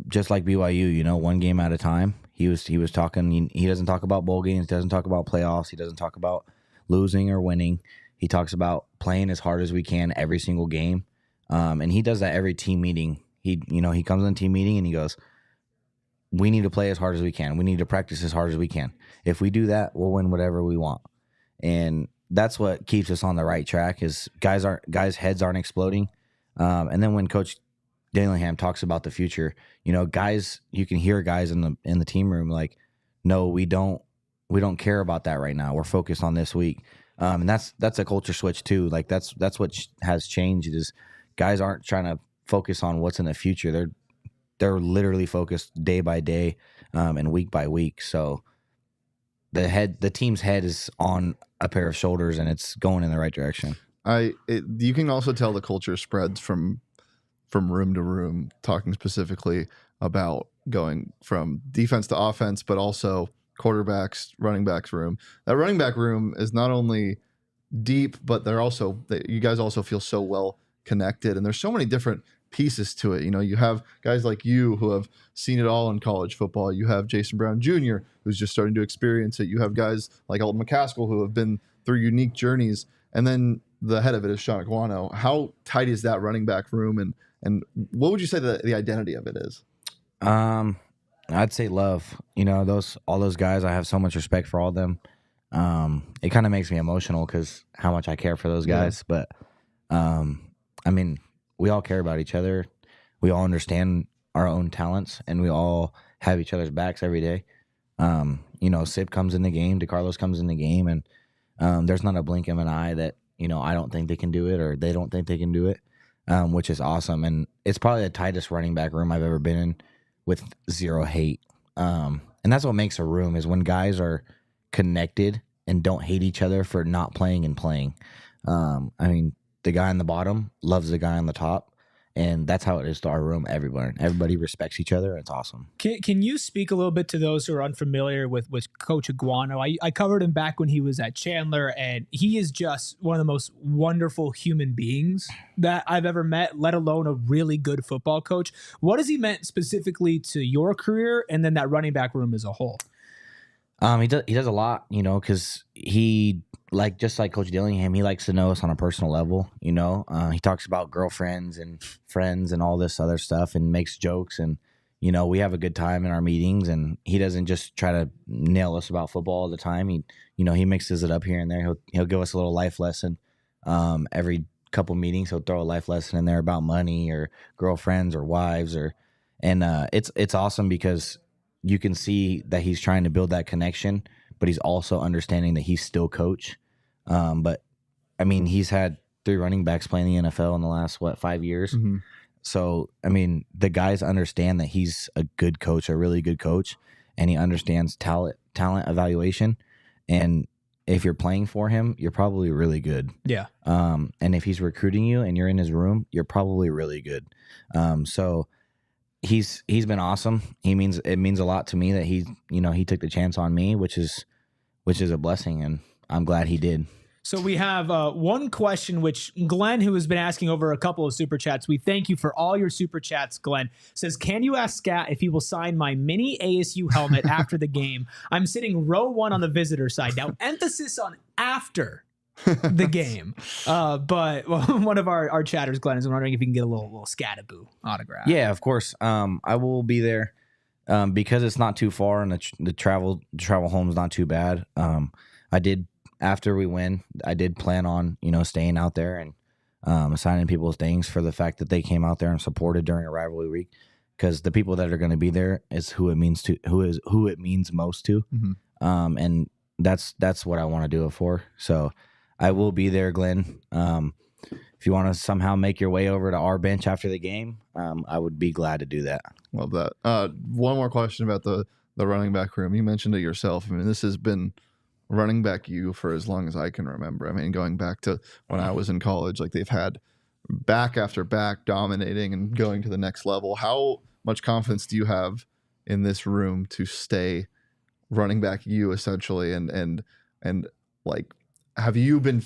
Speaker 3: Just like BYU, one game at a time. He was talking. He doesn't talk about bowl games. Doesn't talk about playoffs. He doesn't talk about losing or winning. He talks about playing as hard as we can every single game, and he does that every team meeting. He comes in team meeting and he goes, "We need to play as hard as we can. We need to practice as hard as we can. If we do that, we'll win whatever we want." And that's what keeps us on the right track. Is guys' heads aren't exploding, and then when Coach Dillingham talks about the future, guys, you can hear guys in the team room like, "No, we don't care about that right now. We're focused on this week." And that's a culture switch too. Like that's what has changed is guys aren't trying to focus on what's in the future. they're literally focused day by day and week by week. So the team's head is on a pair of shoulders, and it's going in the right direction.
Speaker 2: You can also tell the culture spreads from room to room, talking specifically about going from defense to offense, but also quarterbacks, running backs room. That running back room is not only deep, but you guys also feel so well connected, and there's so many different pieces to it. You know, you have guys like you who have seen it all in college football. You have Jason Brown Jr., who's just starting to experience it. You have guys like Alton McCaskill who have been through unique journeys, and then the head of it is Sean Aguano. How tight is that running back room, and what would you say the identity of it is?
Speaker 3: I'd say love. You know, all those guys, I have so much respect for all of them. It kind of makes me emotional because how much I care for those guys. Yeah. But I mean, we all care about each other. We all understand our own talents, and we all have each other's backs every day. You know, Sip comes in the game, DeCarlos comes in the game, and there's not a blink of an eye that, you know, I don't think they can do it or they don't think they can do it, which is awesome. And it's probably the tightest running back room I've ever been in with zero hate. And that's what makes a room, is when guys are connected and don't hate each other for not playing and playing. I mean, the guy on the bottom loves the guy on the top, and that's how it is to our room. Everybody respects each other. It's awesome.
Speaker 1: Can you speak a little bit to those who are unfamiliar with Coach Aguano? I covered him back when he was at Chandler, and he is just one of the most wonderful human beings that I've ever met, let alone a really good football coach. What has he meant specifically to your career and then that running back room as a whole?
Speaker 3: He does a lot, you know, because he, just like Coach Dillingham, he likes to know us on a personal level, you know. He talks about girlfriends and friends and all this other stuff and makes jokes, and, you know, we have a good time in our meetings, and he doesn't just try to nail us about football all the time. He, you know, he mixes it up here and there. He'll give us a little life lesson. Every couple meetings, he'll throw a life lesson in there about money or girlfriends or wives, and it's awesome because you can see that he's trying to build that connection, but he's also understanding that he's still coach. But I mean, he's had 3 running backs playing the NFL in the last 5 years. Mm-hmm. So I mean, the guys understand that he's a good coach, a really good coach, and he understands talent evaluation. And if you're playing for him, you're probably really good. Yeah. And if he's recruiting you and you're in his room, you're probably really good. So he's been awesome. It means a lot to me that he took the chance on me, which is a blessing, and I'm glad he did.
Speaker 1: So we have one question, which Glenn, who has been asking over a couple of super chats, we thank you for all your super chats. Glenn says, can you ask Scat if he will sign my mini ASU helmet after the game? I'm sitting row 1 on the visitor side. Now, emphasis on after the game. But one of our chatters, Glenn, is wondering if he can get a little Skattebo autograph.
Speaker 3: Yeah, of course. I will be there because it's not too far, and the travel home is not too bad. After we win, I did plan on, staying out there and signing people's things for the fact that they came out there and supported during a rivalry week, because the people that are going to be there is who it means most to. Mm-hmm. And that's what I want to do it for. So I will be there, Glenn. If you want to somehow make your way over to our bench after the game, I would be glad to do that.
Speaker 2: Love that. One more question about the running back room. You mentioned it yourself. I mean, this has been running back you for as long as I can remember. I mean, going back to when I was in college, like, they've had back after back dominating and going to the next level. How much confidence do you have in this room to stay running back you, essentially? And like, have you been,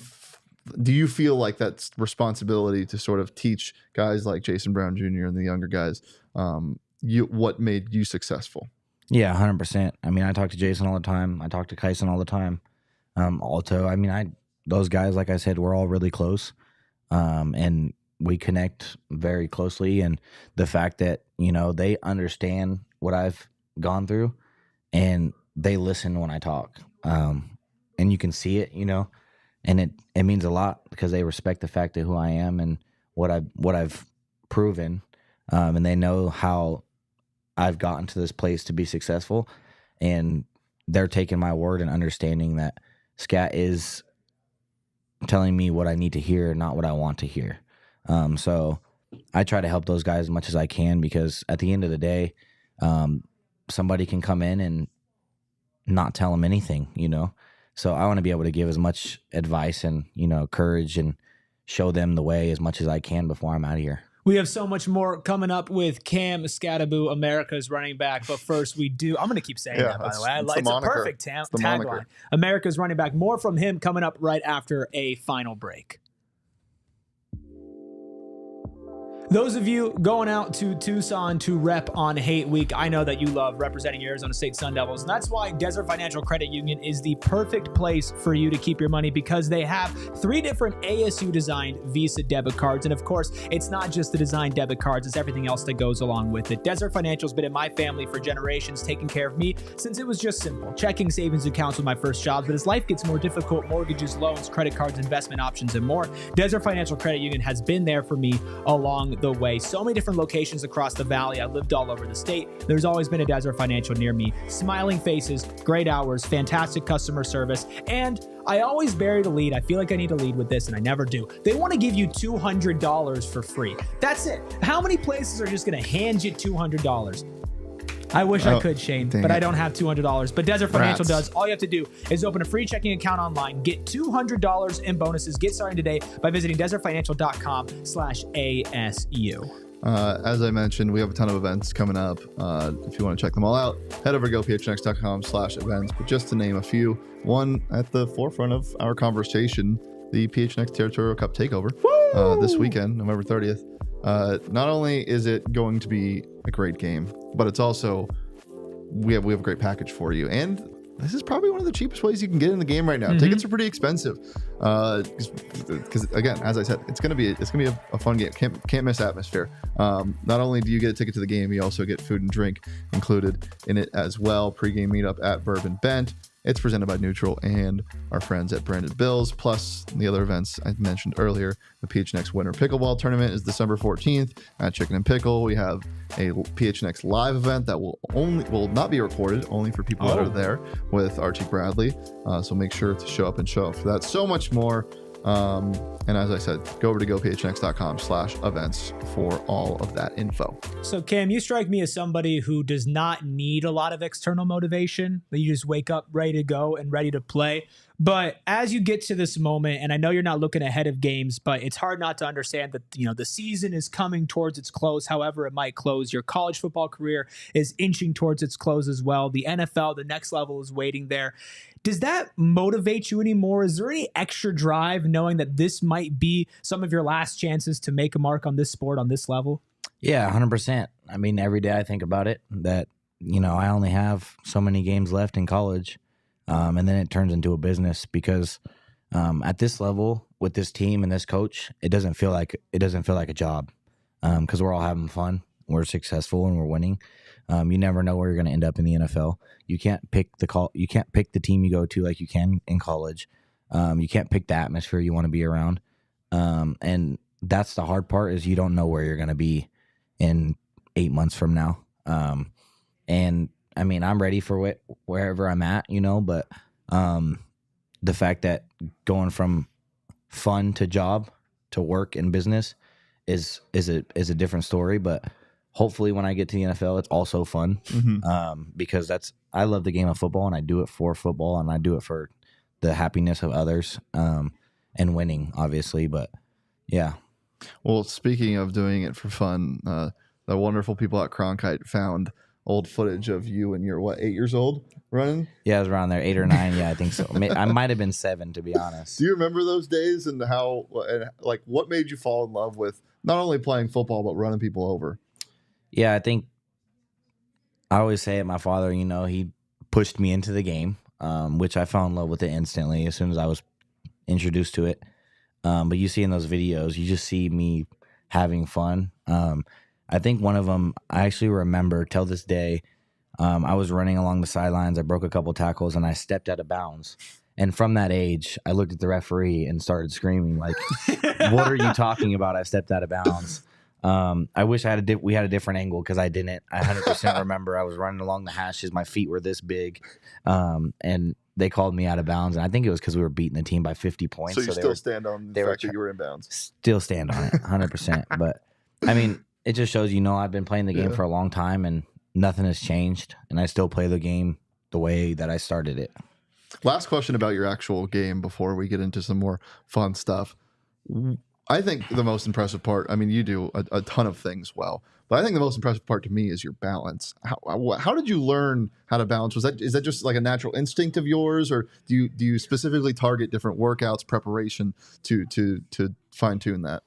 Speaker 2: do you feel like that's responsibility to sort of teach guys like Jason Brown Jr. and the younger guys, what made you successful?
Speaker 3: Yeah, 100%. I mean, I talk to Jason all the time. I talk to Kyson all the time. Alto, I mean, those guys, like I said, we're all really close. And we connect very closely. And the fact that, they understand what I've gone through and they listen when I talk. And you can see it, and it means a lot because they respect the fact of who I am and what I've proven. And they know how I've gotten to this place to be successful, and they're taking my word and understanding that Scat is telling me what I need to hear, not what I want to hear. So I try to help those guys as much as I can, because at the end of the day, somebody can come in and not tell them anything, So I want to be able to give as much advice and, courage and show them the way as much as I can before I'm out of here.
Speaker 1: We have so much more coming up with Cam Skattebo, America's running back. But first, I'm going to keep saying that, by the way. It's a perfect tagline. America's running back. More from him coming up right after a final break. Those of you going out to Tucson to rep on Hate Week, I know that you love representing your Arizona State Sun Devils, and that's why Desert Financial Credit Union is the perfect place for you to keep your money, because they have 3 different ASU-designed Visa debit cards, and of course, it's not just the designed debit cards, it's everything else that goes along with it. Desert Financial's been in my family for generations, taking care of me since it was just simple. Checking savings accounts with my first job, but as life gets more difficult, mortgages, loans, credit cards, investment options, and more, Desert Financial Credit Union has been there for me along the way. So many different locations across the valley. I lived all over the state. There's always been a Desert Financial near me. Smiling faces, great hours, fantastic customer service, and I always bury the lead. I feel like I need to lead with this, and I never do. They want to give you $200 for free. That's it. How many places are just going to hand you $200? I wish I could, Shane, but I don't have $200. But Desert Financial does. All you have to do is open a free checking account online, get $200 in bonuses. Get started today by visiting desertfinancial.com/ASU.
Speaker 2: As I mentioned, we have a ton of events coming up. If you want to check them all out, head over to gophnx.com/events. But just to name a few, one at the forefront of our conversation, the PHNX Territorial Cup Takeover this weekend, November 30th. Not only is it going to be a great game, but it's also we have a great package for you, and this is probably one of the cheapest ways you can get in the game right now. Tickets are pretty expensive, because again, as I said, it's gonna be a fun game. Can't miss atmosphere. Not only do you get a ticket to the game, you also get food and drink included in it as well. Pre-game meetup at Bourbon Bent. It's presented by NUTRL and our friends at Branded Bills, plus the other events I mentioned earlier. The PHNX Winter Pickleball Tournament is December 14th at Chicken and Pickle. We have a PHNX live event that will not be recorded, only for people that are there, with Archie Bradley. So make sure to show up for that. So much more. And as I said, go over to gophnx.com/events for all of that info.
Speaker 1: So Cam, you strike me as somebody who does not need a lot of external motivation. That you just wake up ready to go and ready to play. But as you get to this moment, and I know you're not looking ahead of games, but it's hard not to understand that, the season is coming towards its close, however it might close. Your college football career is inching towards its close as well. The NFL, the next level, is waiting there. Does that motivate you anymore? Is there any extra drive knowing that this might be some of your last chances to make a mark on this sport on this level?
Speaker 3: Yeah, 100%. I mean, every day I think about it, that, I only have so many games left in college. And then it turns into a business, because at this level with this team and this coach, it doesn't feel like a job, because we're all having fun, we're successful, and we're winning. You never know where you're going to end up in the NFL. You can't pick the team you go to like you can in college. You can't pick the atmosphere you want to be around. And that's the hard part, is you don't know where you're going to be in 8 months from now. And I mean, I'm ready for wherever I'm at, but the fact that going from fun to job to work and business is a different story. But hopefully when I get to the NFL, it's also fun, because I love the game of football, and I do it for football, and I do it for the happiness of others, and winning, obviously. But yeah.
Speaker 2: Well, speaking of doing it for fun, the wonderful people at Cronkite found old footage of you and you're 8 years old running?
Speaker 3: Yeah, I was around there, 8 or 9. Yeah, I think so. I might have been 7, to be honest.
Speaker 2: Do you remember those days, and what made you fall in love with not only playing football but running people over?
Speaker 3: Yeah, I think I always say it. My father, he pushed me into the game, which I fell in love with it instantly as soon as I was introduced to it. But you see in those videos, you just see me having fun. I think one of them, I actually remember till this day, I was running along the sidelines. I broke a couple tackles, and I stepped out of bounds. And from that age, I looked at the referee and started screaming, like, what are you talking about? I stepped out of bounds. I wish we had a different angle, because I didn't. I 100% remember I was running along the hashes. My feet were this big, and they called me out of bounds. And I think it was because we were beating the team by 50 points.
Speaker 2: So you still stand on the fact that you were in bounds?
Speaker 3: Still stand on it, 100%. But I mean, it just shows, I've been playing the game for a long time and nothing has changed. And I still play the game the way that I started it.
Speaker 2: Last question about your actual game before we get into some more fun stuff. I think the most impressive part, I mean, you do a ton of things well, but I think the most impressive part to me is your balance. How did you learn how to balance? Is that just like a natural instinct of yours, or do you specifically target different workouts, preparation to fine tune that?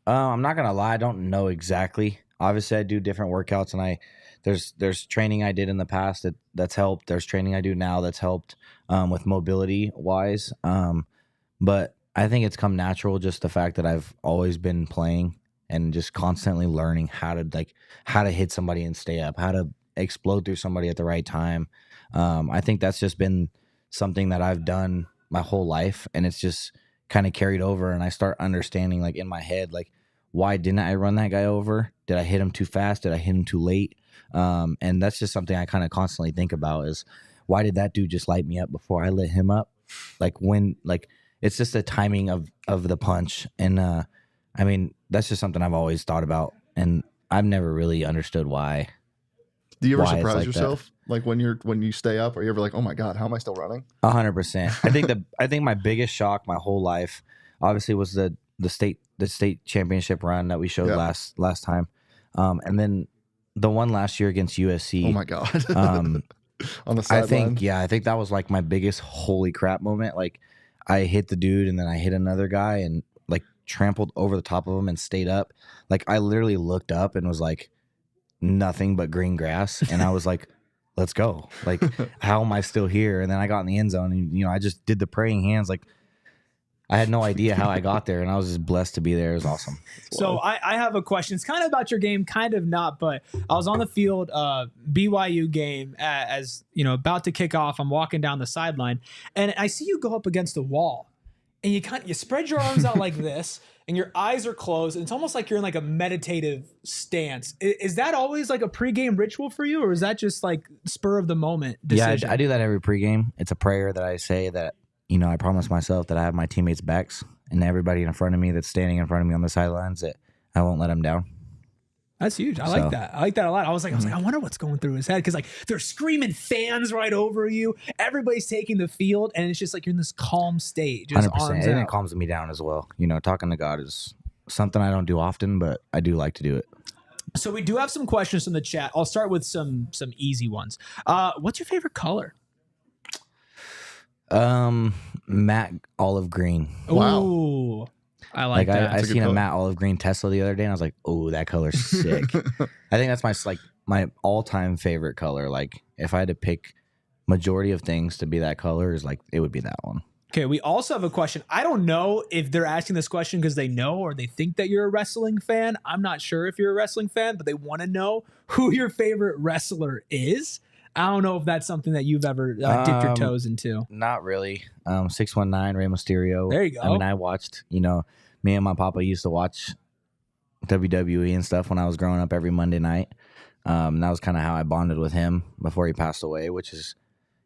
Speaker 3: I'm not gonna lie, I don't know exactly. Obviously, I do different workouts, and there's training I did in the past that's helped. There's training I do now that's helped with mobility wise. But I think it's come natural, just the fact that I've always been playing and just constantly learning how to hit somebody and stay up, how to explode through somebody at the right time. I think that's just been something that I've done my whole life, and it's just kind of carried over. And I start understanding, like, in my head, like, why didn't I run that guy over? Did I hit him too fast? Did I hit him too late? And that's just something I kind of constantly think about, is why did that dude just light me up before I lit him up? It's just the timing of the punch. And I mean, that's just something I've always thought about, and I've never really understood why.
Speaker 2: Do you ever surprise yourself? Like when you stay up, are you ever like, oh my God, how am I still running?
Speaker 3: 100%. I think my biggest shock my whole life, obviously, was the state championship run that we showed last time. And then the one last year against USC.
Speaker 2: Oh my God. On the sideline.
Speaker 3: I think that was like my biggest holy crap moment. Like, I hit the dude and then I hit another guy and like trampled over the top of him and stayed up. Like, I literally looked up and was like, nothing but green grass. And I was like, let's go. Like, how am I still here? And then I got in the end zone and, I just did the praying hands. Like, I had no idea how I got there, and I was just blessed to be there. It was awesome.
Speaker 1: So I have a question. It's kind of about your game, kind of not, but I was on the field, BYU game, as about to kick off. I'm walking down the sideline, and I see you go up against the wall, and you spread your arms out like this, and your eyes are closed, and it's almost like you're in like a meditative stance. Is that always like a pregame ritual for you, or is that just like spur of the moment decision?
Speaker 3: Yeah, I do that every pregame. It's a prayer that I say that, I promise myself that I have my teammates' backs and everybody in front of me that's standing in front of me on the sidelines, that I won't let them down.
Speaker 1: That's huge. I like that. I like that a lot. I was like, I wonder what's going through his head, because like they're screaming fans right over you. Everybody's taking the field, and it's just like you're in this calm state.
Speaker 3: 100%. And it calms me down as well. Talking to God is something I don't do often, but I do like to do it.
Speaker 1: So we do have some questions from the chat. I'll start with some easy ones. What's your favorite color?
Speaker 3: Matte olive green.
Speaker 1: Wow. Ooh, I like that.
Speaker 3: I seen a matte olive green Tesla the other day, and I was like, oh, that color's sick. I think that's my all-time favorite color. Like, if I had to pick majority of things to be that color, is like, it would be that one.
Speaker 1: Okay, we also have a question. I don't know if they're asking this question because they know or they think that you're a wrestling fan. I'm not sure if you're a wrestling fan, but they want to know who your favorite wrestler is. I don't know if that's something that you've ever dipped your toes into.
Speaker 3: Not really. 619, Rey Mysterio.
Speaker 1: There you go.
Speaker 3: I mean, I watched, me and my papa used to watch WWE and stuff when I was growing up every Monday night. That was kind of how I bonded with him before he passed away, which is,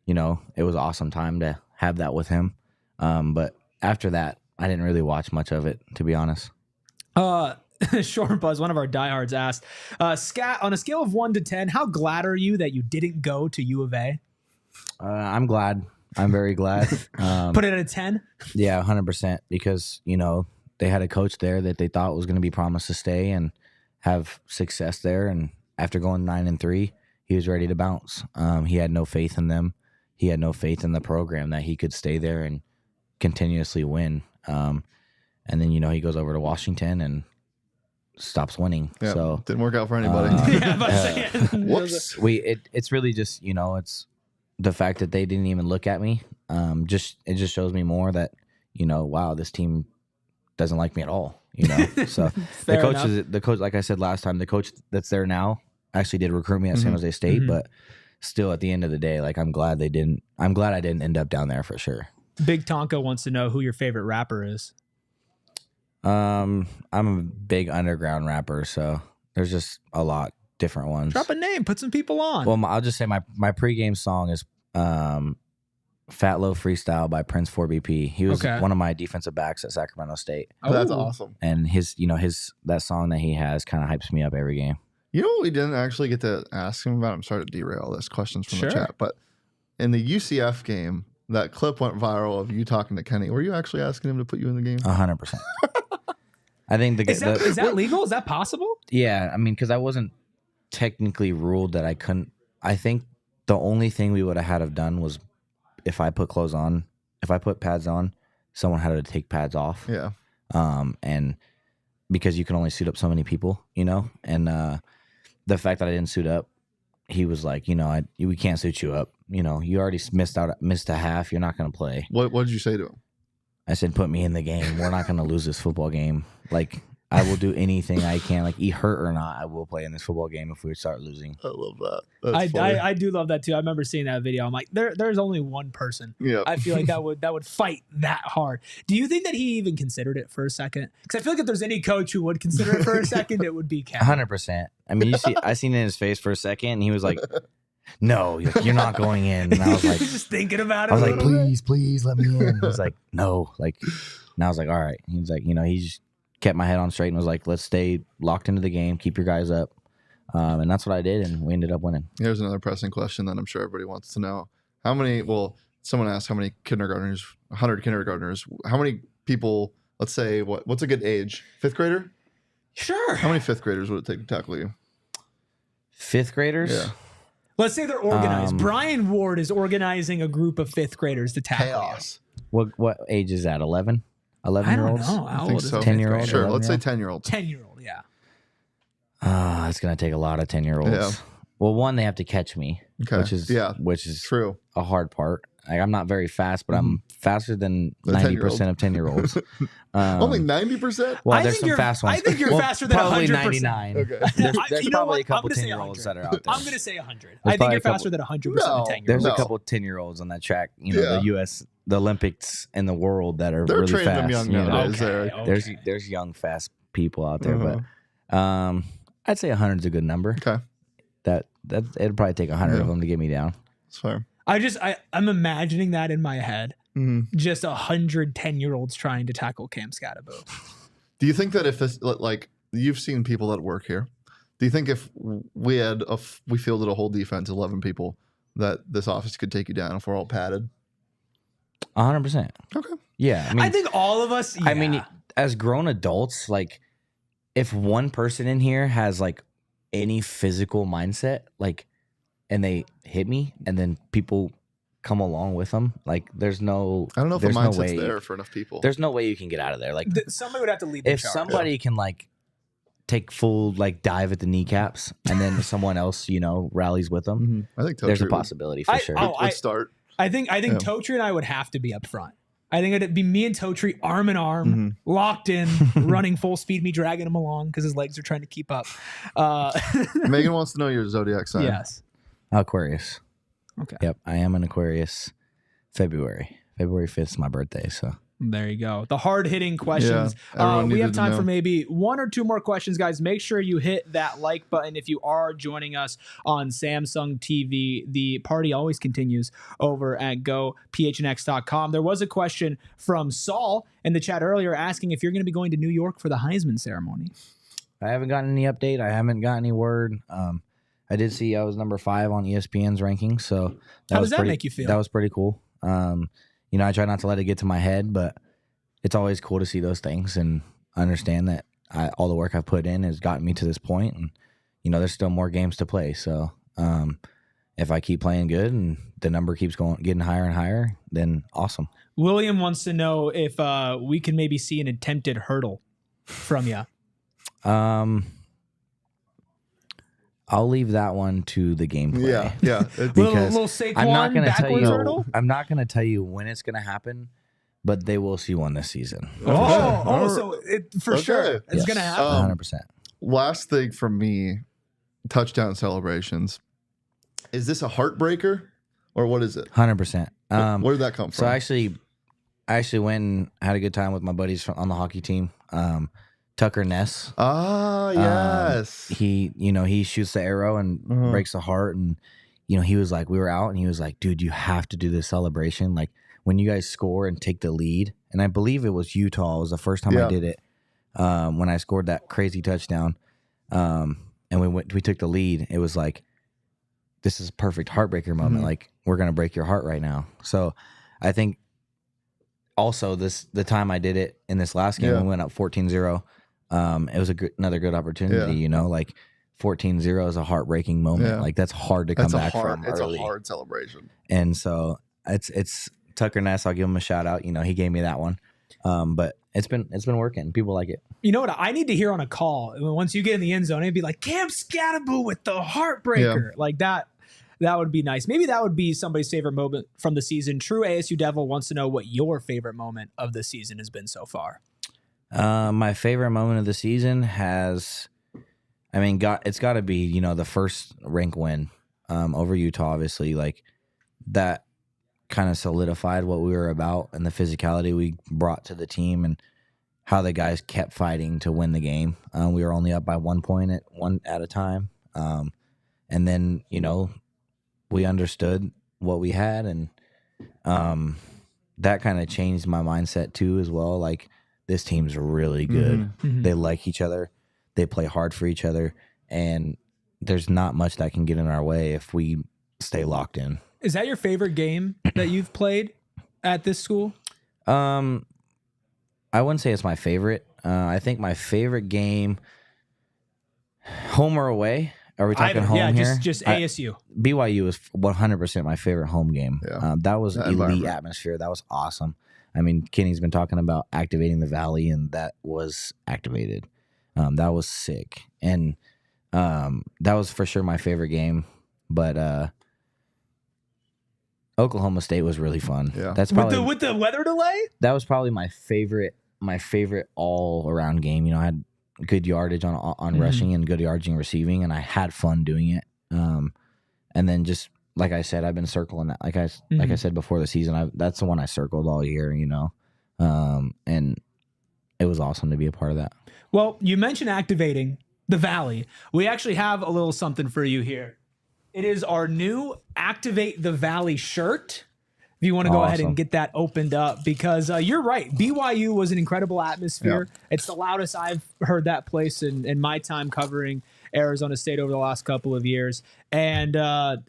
Speaker 3: it was an awesome time to have that with him. But after that, I didn't really watch much of it, to be honest.
Speaker 1: Short Buzz, one of our diehards, asked, Scat, on a scale of 1 to 10, how glad are you that you didn't go to U of A?
Speaker 3: I'm glad. I'm very glad.
Speaker 1: Put it at a 10?
Speaker 3: Yeah, 100%. Because, they had a coach there that they thought was going to be promised to stay and have success there. And after going 9-3, he was ready to bounce. He had no faith in them. He had no faith in the program that he could stay there and continuously win. And then, he goes over to Washington and stops winning.
Speaker 2: Yeah,
Speaker 3: so
Speaker 2: didn't work out for anybody.
Speaker 3: Whoops. It's really just, it's the fact that they didn't even look at me. It just shows me more that, wow, this team doesn't like me at all. So the coach, like I said last time, the coach that's there now actually did recruit me at San Jose State, but still at the end of the day, like, I'm glad I didn't end up down there for sure.
Speaker 1: Big Tonka wants to know who your favorite rapper is.
Speaker 3: I'm a big underground rapper, so there's just a lot different ones.
Speaker 1: Drop a name, put some people on.
Speaker 3: Well, I'll just say my pregame song is Fat Low Freestyle by Prince 4BP. He was
Speaker 1: Okay.
Speaker 3: one of my defensive backs at Sacramento State.
Speaker 2: Oh, that's
Speaker 1: Oh.
Speaker 2: awesome.
Speaker 3: And that song that he has kind of hypes me up every game.
Speaker 2: You know what we didn't actually get to ask him about? I'm sorry to derail this. Questions from
Speaker 1: Sure.
Speaker 2: the chat. But in the UCF game, that clip went viral of you talking to Kenny. Were you actually asking him to put you in the game?
Speaker 3: 100%. I think
Speaker 1: Is that legal? Is that possible?
Speaker 3: Yeah, I mean, because I wasn't technically ruled that I couldn't. I think the only thing we would have had to have done was if I put clothes on, if I put pads on, someone had to take pads off.
Speaker 2: Yeah.
Speaker 3: And because you can only suit up so many people, and the fact that I didn't suit up, he was like, we can't suit you up. You already missed a half. You're not going to play.
Speaker 2: What did you say to him?
Speaker 3: I said, put me in the game. We're not going to lose this football game. Like, I will do anything I can. Like, hurt or not, I will play in this football game if we start losing.
Speaker 2: I love that. That's funny.
Speaker 1: I do love that too. I remember seeing that video. I'm like, there's only one person.
Speaker 2: Yeah.
Speaker 1: I feel like that would fight that hard. Do you think that he even considered it for a second? Because I feel like if there's any coach who would consider it for a second, it would be Cam.
Speaker 3: 100%. I mean, I seen it in his face for a second, and he was like, no, you're not going in. And I was like,
Speaker 1: just thinking about it.
Speaker 3: I was like, please let me in. He was like, no. Like, and I was like, all right. He was like, he just kept my head on straight and was like, let's stay locked into the game, keep your guys up. And that's what I did, and we ended up winning.
Speaker 2: Here's another pressing question that I'm sure everybody wants to know. Someone asked how many kindergartners, 100 kindergartners, how many people, let's say, what's a good age? Fifth grader?
Speaker 1: Sure.
Speaker 2: How many fifth graders would it take to tackle you?
Speaker 3: Fifth graders?
Speaker 2: Yeah.
Speaker 1: Let's say they're organized. Brian Ward is organizing a group of fifth graders to tackle
Speaker 2: Chaos.
Speaker 3: What age is that? 11?
Speaker 1: you. I don't
Speaker 3: 11-year-olds?
Speaker 1: know. How
Speaker 2: I think
Speaker 1: old is
Speaker 2: so.
Speaker 1: a
Speaker 3: 10-year-old?
Speaker 2: Sure, let's say
Speaker 3: 11-year-old?
Speaker 2: 10-year-olds.
Speaker 1: 10-year-old, yeah.
Speaker 3: It's going to take a lot of 10-year-olds.
Speaker 2: Yeah.
Speaker 3: Well, one, they have to catch me,
Speaker 2: Okay.
Speaker 3: which is
Speaker 2: True.
Speaker 3: a hard part. Like, I'm not very fast, but I'm faster than
Speaker 2: The
Speaker 3: 90% of 10-year-olds.
Speaker 2: Only 90%?
Speaker 3: Well,
Speaker 1: I
Speaker 3: there's
Speaker 1: think
Speaker 3: some
Speaker 1: you're-
Speaker 3: fast ones.
Speaker 1: I think you're
Speaker 3: Well,
Speaker 1: faster than
Speaker 3: probably
Speaker 1: 100%.
Speaker 3: 99.
Speaker 2: Okay.
Speaker 3: There's
Speaker 1: You know
Speaker 3: probably
Speaker 1: what?
Speaker 3: a couple
Speaker 1: I'm gonna say
Speaker 3: 10-year-olds
Speaker 1: 100.
Speaker 3: that are out there.
Speaker 1: I'm going to say 100.
Speaker 3: There's
Speaker 1: I think
Speaker 3: probably
Speaker 1: you're
Speaker 3: a couple-
Speaker 1: faster than 100%
Speaker 2: No.
Speaker 1: of 10-year-olds.
Speaker 3: There's
Speaker 2: No.
Speaker 3: a couple 10-year-olds on that track,
Speaker 2: Yeah.
Speaker 3: the Olympics in the world that are
Speaker 2: They're
Speaker 3: really
Speaker 2: training
Speaker 3: fast.
Speaker 2: them young
Speaker 3: you know?
Speaker 2: nowadays.
Speaker 1: Okay.
Speaker 3: There's young, fast people out there,
Speaker 2: Uh-huh.
Speaker 3: but I'd say 100 is a good number.
Speaker 2: Okay.
Speaker 3: That it'd probably take 100 of them to get me down.
Speaker 2: That's fair.
Speaker 1: I'm imagining that in my head.
Speaker 2: Mm-hmm.
Speaker 1: Just 110-year-olds trying to tackle Cam Skattebo.
Speaker 2: Do you think that if this, like, you've seen people that work here, do you think if we fielded a whole defense, 11 people, that this office could take you down if we're all padded?
Speaker 3: 100%.
Speaker 2: Okay.
Speaker 3: Yeah.
Speaker 1: I think all of us. Yeah.
Speaker 3: I mean, as grown adults, like, if one person in here has like any physical mindset, like, and they hit me, and then people come along with them, like, there's no.
Speaker 2: I don't know if the
Speaker 3: there's no
Speaker 2: mindset's
Speaker 3: way,
Speaker 2: there for enough people.
Speaker 3: There's no way you can get out of there. Like,
Speaker 1: somebody would have to lead the
Speaker 3: if
Speaker 1: charge.
Speaker 3: somebody can like take full like dive at the kneecaps, and then someone else rallies with them,
Speaker 2: Mm-hmm. I think
Speaker 3: there's a
Speaker 2: Totri
Speaker 3: possibility for sure.
Speaker 2: would start.
Speaker 1: I think
Speaker 2: Yeah.
Speaker 1: Totri and I would have to be up front. I think it'd be me and Totri arm in arm, locked in, running full speed, me dragging him along because his legs are trying to keep up.
Speaker 2: Megan wants to know your zodiac sign.
Speaker 1: Yes.
Speaker 3: Aquarius.
Speaker 1: Okay.
Speaker 3: Yep, I am an Aquarius. February 5th is my birthday, so.
Speaker 1: There you go. The hard-hitting questions.
Speaker 2: everyone
Speaker 1: We have
Speaker 2: needed to
Speaker 1: time
Speaker 2: know.
Speaker 1: for maybe one or two more questions, guys. Make sure you hit that like button if you are joining us on Samsung TV. The party always continues over at gophnx.com. There was a question from Saul in the chat earlier asking if you're going to be going to New York for the Heisman ceremony.
Speaker 3: I haven't gotten any update. I haven't got any word. I did see I was number 5 on ESPN's ranking, so
Speaker 1: How does that make you feel?
Speaker 3: That was pretty cool. I try not to let it get to my head, but it's always cool to see those things and understand that all the work I've put in has gotten me to this point, and there's still more games to play. So if I keep playing good and the number keeps getting higher and higher, then awesome.
Speaker 1: William wants to know if we can maybe see an attempted hurdle from you.
Speaker 3: I'll leave that one to the gameplay.
Speaker 2: Yeah.
Speaker 3: Because
Speaker 1: little Saquon
Speaker 3: I'm not going to tell
Speaker 1: backwards
Speaker 3: you.
Speaker 1: hurdle?
Speaker 3: I'm not going to tell you when it's going to happen, but they will see one this season.
Speaker 1: So for sure it's
Speaker 3: Yes.
Speaker 1: going to happen.
Speaker 3: 100%.
Speaker 2: Last thing from me, touchdown celebrations. Is this a heartbreaker or what is it?
Speaker 3: 100%.
Speaker 2: Where did that come from?
Speaker 3: So I actually went and had a good time with my buddies on the hockey team. Tucker Ness.
Speaker 2: yes.
Speaker 3: He shoots the arrow and breaks the heart, and you know, he was like, we were out and he was like, dude, you have to do this celebration. Like when you guys score and take the lead. And I believe it was Utah. It was the first time I did it. When I scored that crazy touchdown. And we took the lead. It was like, this is a perfect heartbreaker moment. Like we're going to break your heart right now. So I think also the time I did it in this last game, we went up 14-0. It was another good opportunity, you know, like 14-0 is a heartbreaking moment. Like that's hard to come back from early.
Speaker 2: It's a hard celebration.
Speaker 3: And so it's Tucker Ness. I'll give him a shout out. You know, he gave me that one. But it's been working. People like it.
Speaker 1: You know what? I need to hear on a call once you get in the end zone, it'd be like Cam Skattebo with the heartbreaker. Like that would be nice. Maybe that would be somebody's favorite moment from the season. True ASU Devil wants to know what your favorite moment of the season has been so far.
Speaker 3: My favorite moment of the season it's got to be, you know, the first rank win over Utah, obviously. Like that kind of solidified what we were about and the physicality we brought to the team and how the guys kept fighting to win the game. We were only up by 1 point at a time. And then, you know, we understood what we had, and that kind of changed my mindset too as well. Like this team's really good. They like each other. They play hard for each other, and there's not much that can get in our way if we stay locked in.
Speaker 1: Is that your favorite game that you've played at this school?
Speaker 3: I wouldn't say it's my favorite. I think my favorite game, home or away. Are we talking home here?
Speaker 1: Yeah, just ASU.
Speaker 3: BYU was 100% my favorite home game.
Speaker 2: Yeah.
Speaker 3: That was elite atmosphere. That was awesome. I mean, Kenny's been talking about activating the Valley, and that was activated. That was sick. And that was for sure my favorite game. But Oklahoma State was really fun.
Speaker 2: Yeah.
Speaker 3: That's probably
Speaker 1: with the weather delay?
Speaker 3: That was probably my favorite all around game. You know, I had good yardage on rushing and good yardage and receiving, and I had fun doing it. And then just like I said, I've been circling that. Like I said before the season, that's the one I circled all year. You know, and it was awesome to be a part of that.
Speaker 1: Well, you mentioned activating the Valley. We actually have a little something for you here. It is our new Activate the Valley shirt. If you want to go ahead and get that opened up, because you're right. BYU was an incredible atmosphere. Yeah. It's the loudest I've heard that place in my time covering Arizona State over the last couple of years. And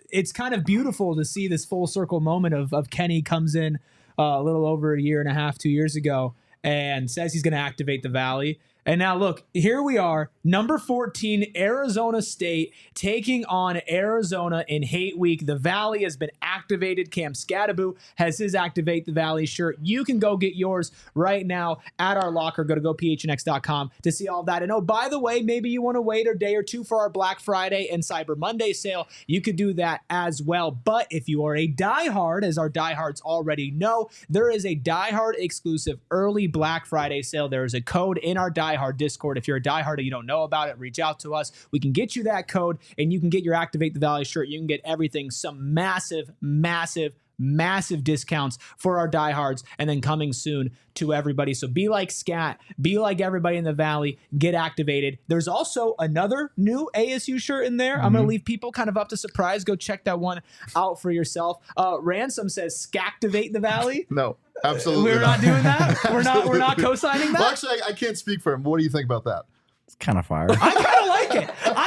Speaker 1: it's kind of beautiful to see this full circle moment of Kenny comes in a little over a year and a half, 2 years ago, and says he's going to activate the Valley. And now look, here we are, number 14, Arizona State, taking on Arizona in Hate Week. The Valley has been activated. Cam Skattebo has his Activate the Valley shirt. You can go get yours right now at our locker. Go to gophnx.com to see all that. And oh, by the way, maybe you want to wait a day or two for our Black Friday and Cyber Monday sale. You could do that as well. But if you are a diehard, as our diehards already know, there is a diehard exclusive early Black Friday sale. There is a code in our diehard Discord. If you're a diehard and you don't know about it, reach out to us. We can get you that code and you can get your Activate the Valley shirt. You can get everything, some massive discounts for our diehards, and then coming soon to everybody. So be like Scat, be like everybody in the Valley, get activated. There's also another new ASU shirt in there. I'm going to leave people kind of up to surprise. Go check that one out for yourself. Ransom says Scactivate the Valley.
Speaker 2: No. Absolutely,
Speaker 1: we're not doing that. We're not co-signing that.
Speaker 2: Well, actually, I can't speak for him. What do you think about that?
Speaker 3: It's kind of fire.
Speaker 1: I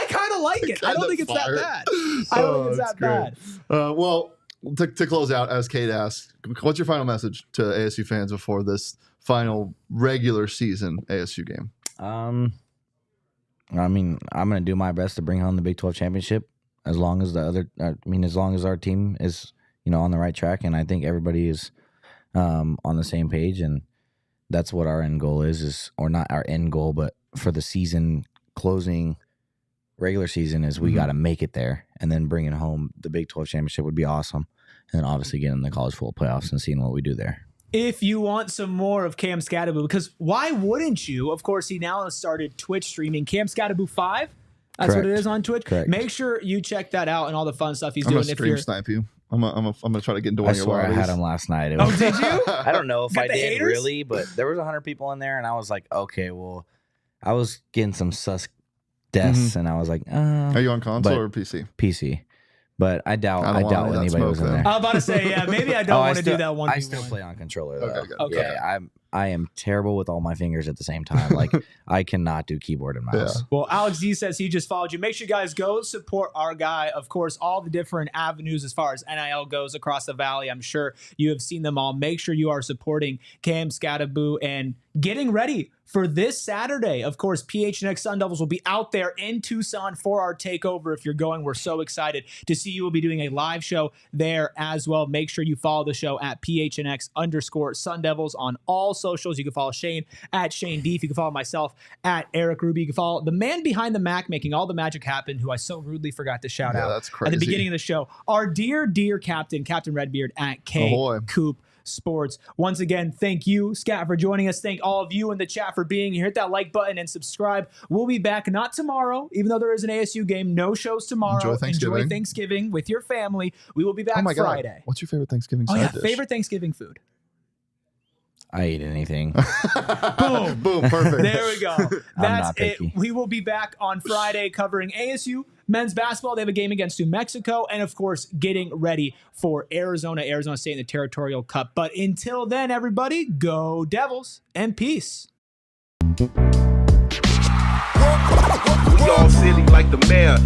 Speaker 1: kind of like it. I don't think it's that bad. I don't think it's that bad.
Speaker 2: Well, to close out, as Kate asked, what's your final message to ASU fans before this final regular season ASU game?
Speaker 3: I mean, I'm going to do my best to bring home the Big 12 championship as long as as long as our team is, you know, on the right track, and I think everybody is on the same page, and that's what our end goal is or not our end goal, but for the season closing regular season is we got to make it there, and then bringing home the Big 12 championship would be awesome, and then obviously getting in the college football playoffs and seeing what we do there.
Speaker 1: If you want some more of Cam Skattebo, because why wouldn't you? Of course, he now has started Twitch streaming. Cam Skattebo 5, that's
Speaker 3: Correct.
Speaker 1: what it is on Twitch.
Speaker 3: Correct.
Speaker 1: make sure you check that out and all the fun stuff he's
Speaker 2: I'm
Speaker 1: doing.
Speaker 2: gonna stream snipe you. I'm gonna try to get into one
Speaker 3: I
Speaker 2: of your
Speaker 3: swear
Speaker 2: lobbies.
Speaker 3: I had him last night.
Speaker 1: Oh, did you?
Speaker 3: I don't know if
Speaker 1: Got
Speaker 3: I
Speaker 1: the
Speaker 3: did
Speaker 1: haters?
Speaker 3: really, but there was 100 people in there, and I was like, okay, well, I was getting some sus deaths, and I was like,
Speaker 2: Are you on console
Speaker 3: but-
Speaker 2: or PC?
Speaker 3: PC. But I doubt anybody was in there.
Speaker 1: I was about to say, yeah, maybe I don't want to do that one.
Speaker 3: I still play on controller though.
Speaker 2: Okay.
Speaker 3: Yeah, I am terrible with all my fingers at the same time. Like I cannot do keyboard and mouse.
Speaker 1: Yeah. Well, Alex D says he just followed you. Make sure you guys go support our guy. Of course, all the different avenues as far as NIL goes across the valley. I'm sure you have seen them all. Make sure you are supporting Cam Skattebo and getting ready for this Saturday. Of course, PHNX Sun Devils will be out there in Tucson for our takeover. If you're going, we're so excited to see you. We'll be doing a live show there as well. Make sure you follow the show at PHNX_Sun Devils on all socials. You can follow Shane at Shane Deef. You can follow myself at Eric Ruby. You can follow the man behind the Mac making all the magic happen, who I so rudely forgot to shout out
Speaker 2: that's crazy.
Speaker 1: at the beginning of the show. Our dear captain, Captain Redbeard at K Coop Sports. Once again, thank you, Scat, for joining us. Thank all of you in the chat for being here. Hit that like button and subscribe. We'll be back not tomorrow, even though there is an ASU game. No shows tomorrow. Enjoy Thanksgiving with your family. We will be back Friday.
Speaker 2: God. What's your favorite Thanksgiving side dish?
Speaker 1: Favorite Thanksgiving food?
Speaker 3: I eat anything.
Speaker 2: Boom, perfect.
Speaker 1: There we go. That's it. We will be back on Friday covering ASU men's basketball. They have a game against New Mexico, and of course, getting ready for Arizona State in the Territorial Cup. But until then, everybody, go Devils and peace.
Speaker 4: We all silly like the mayor.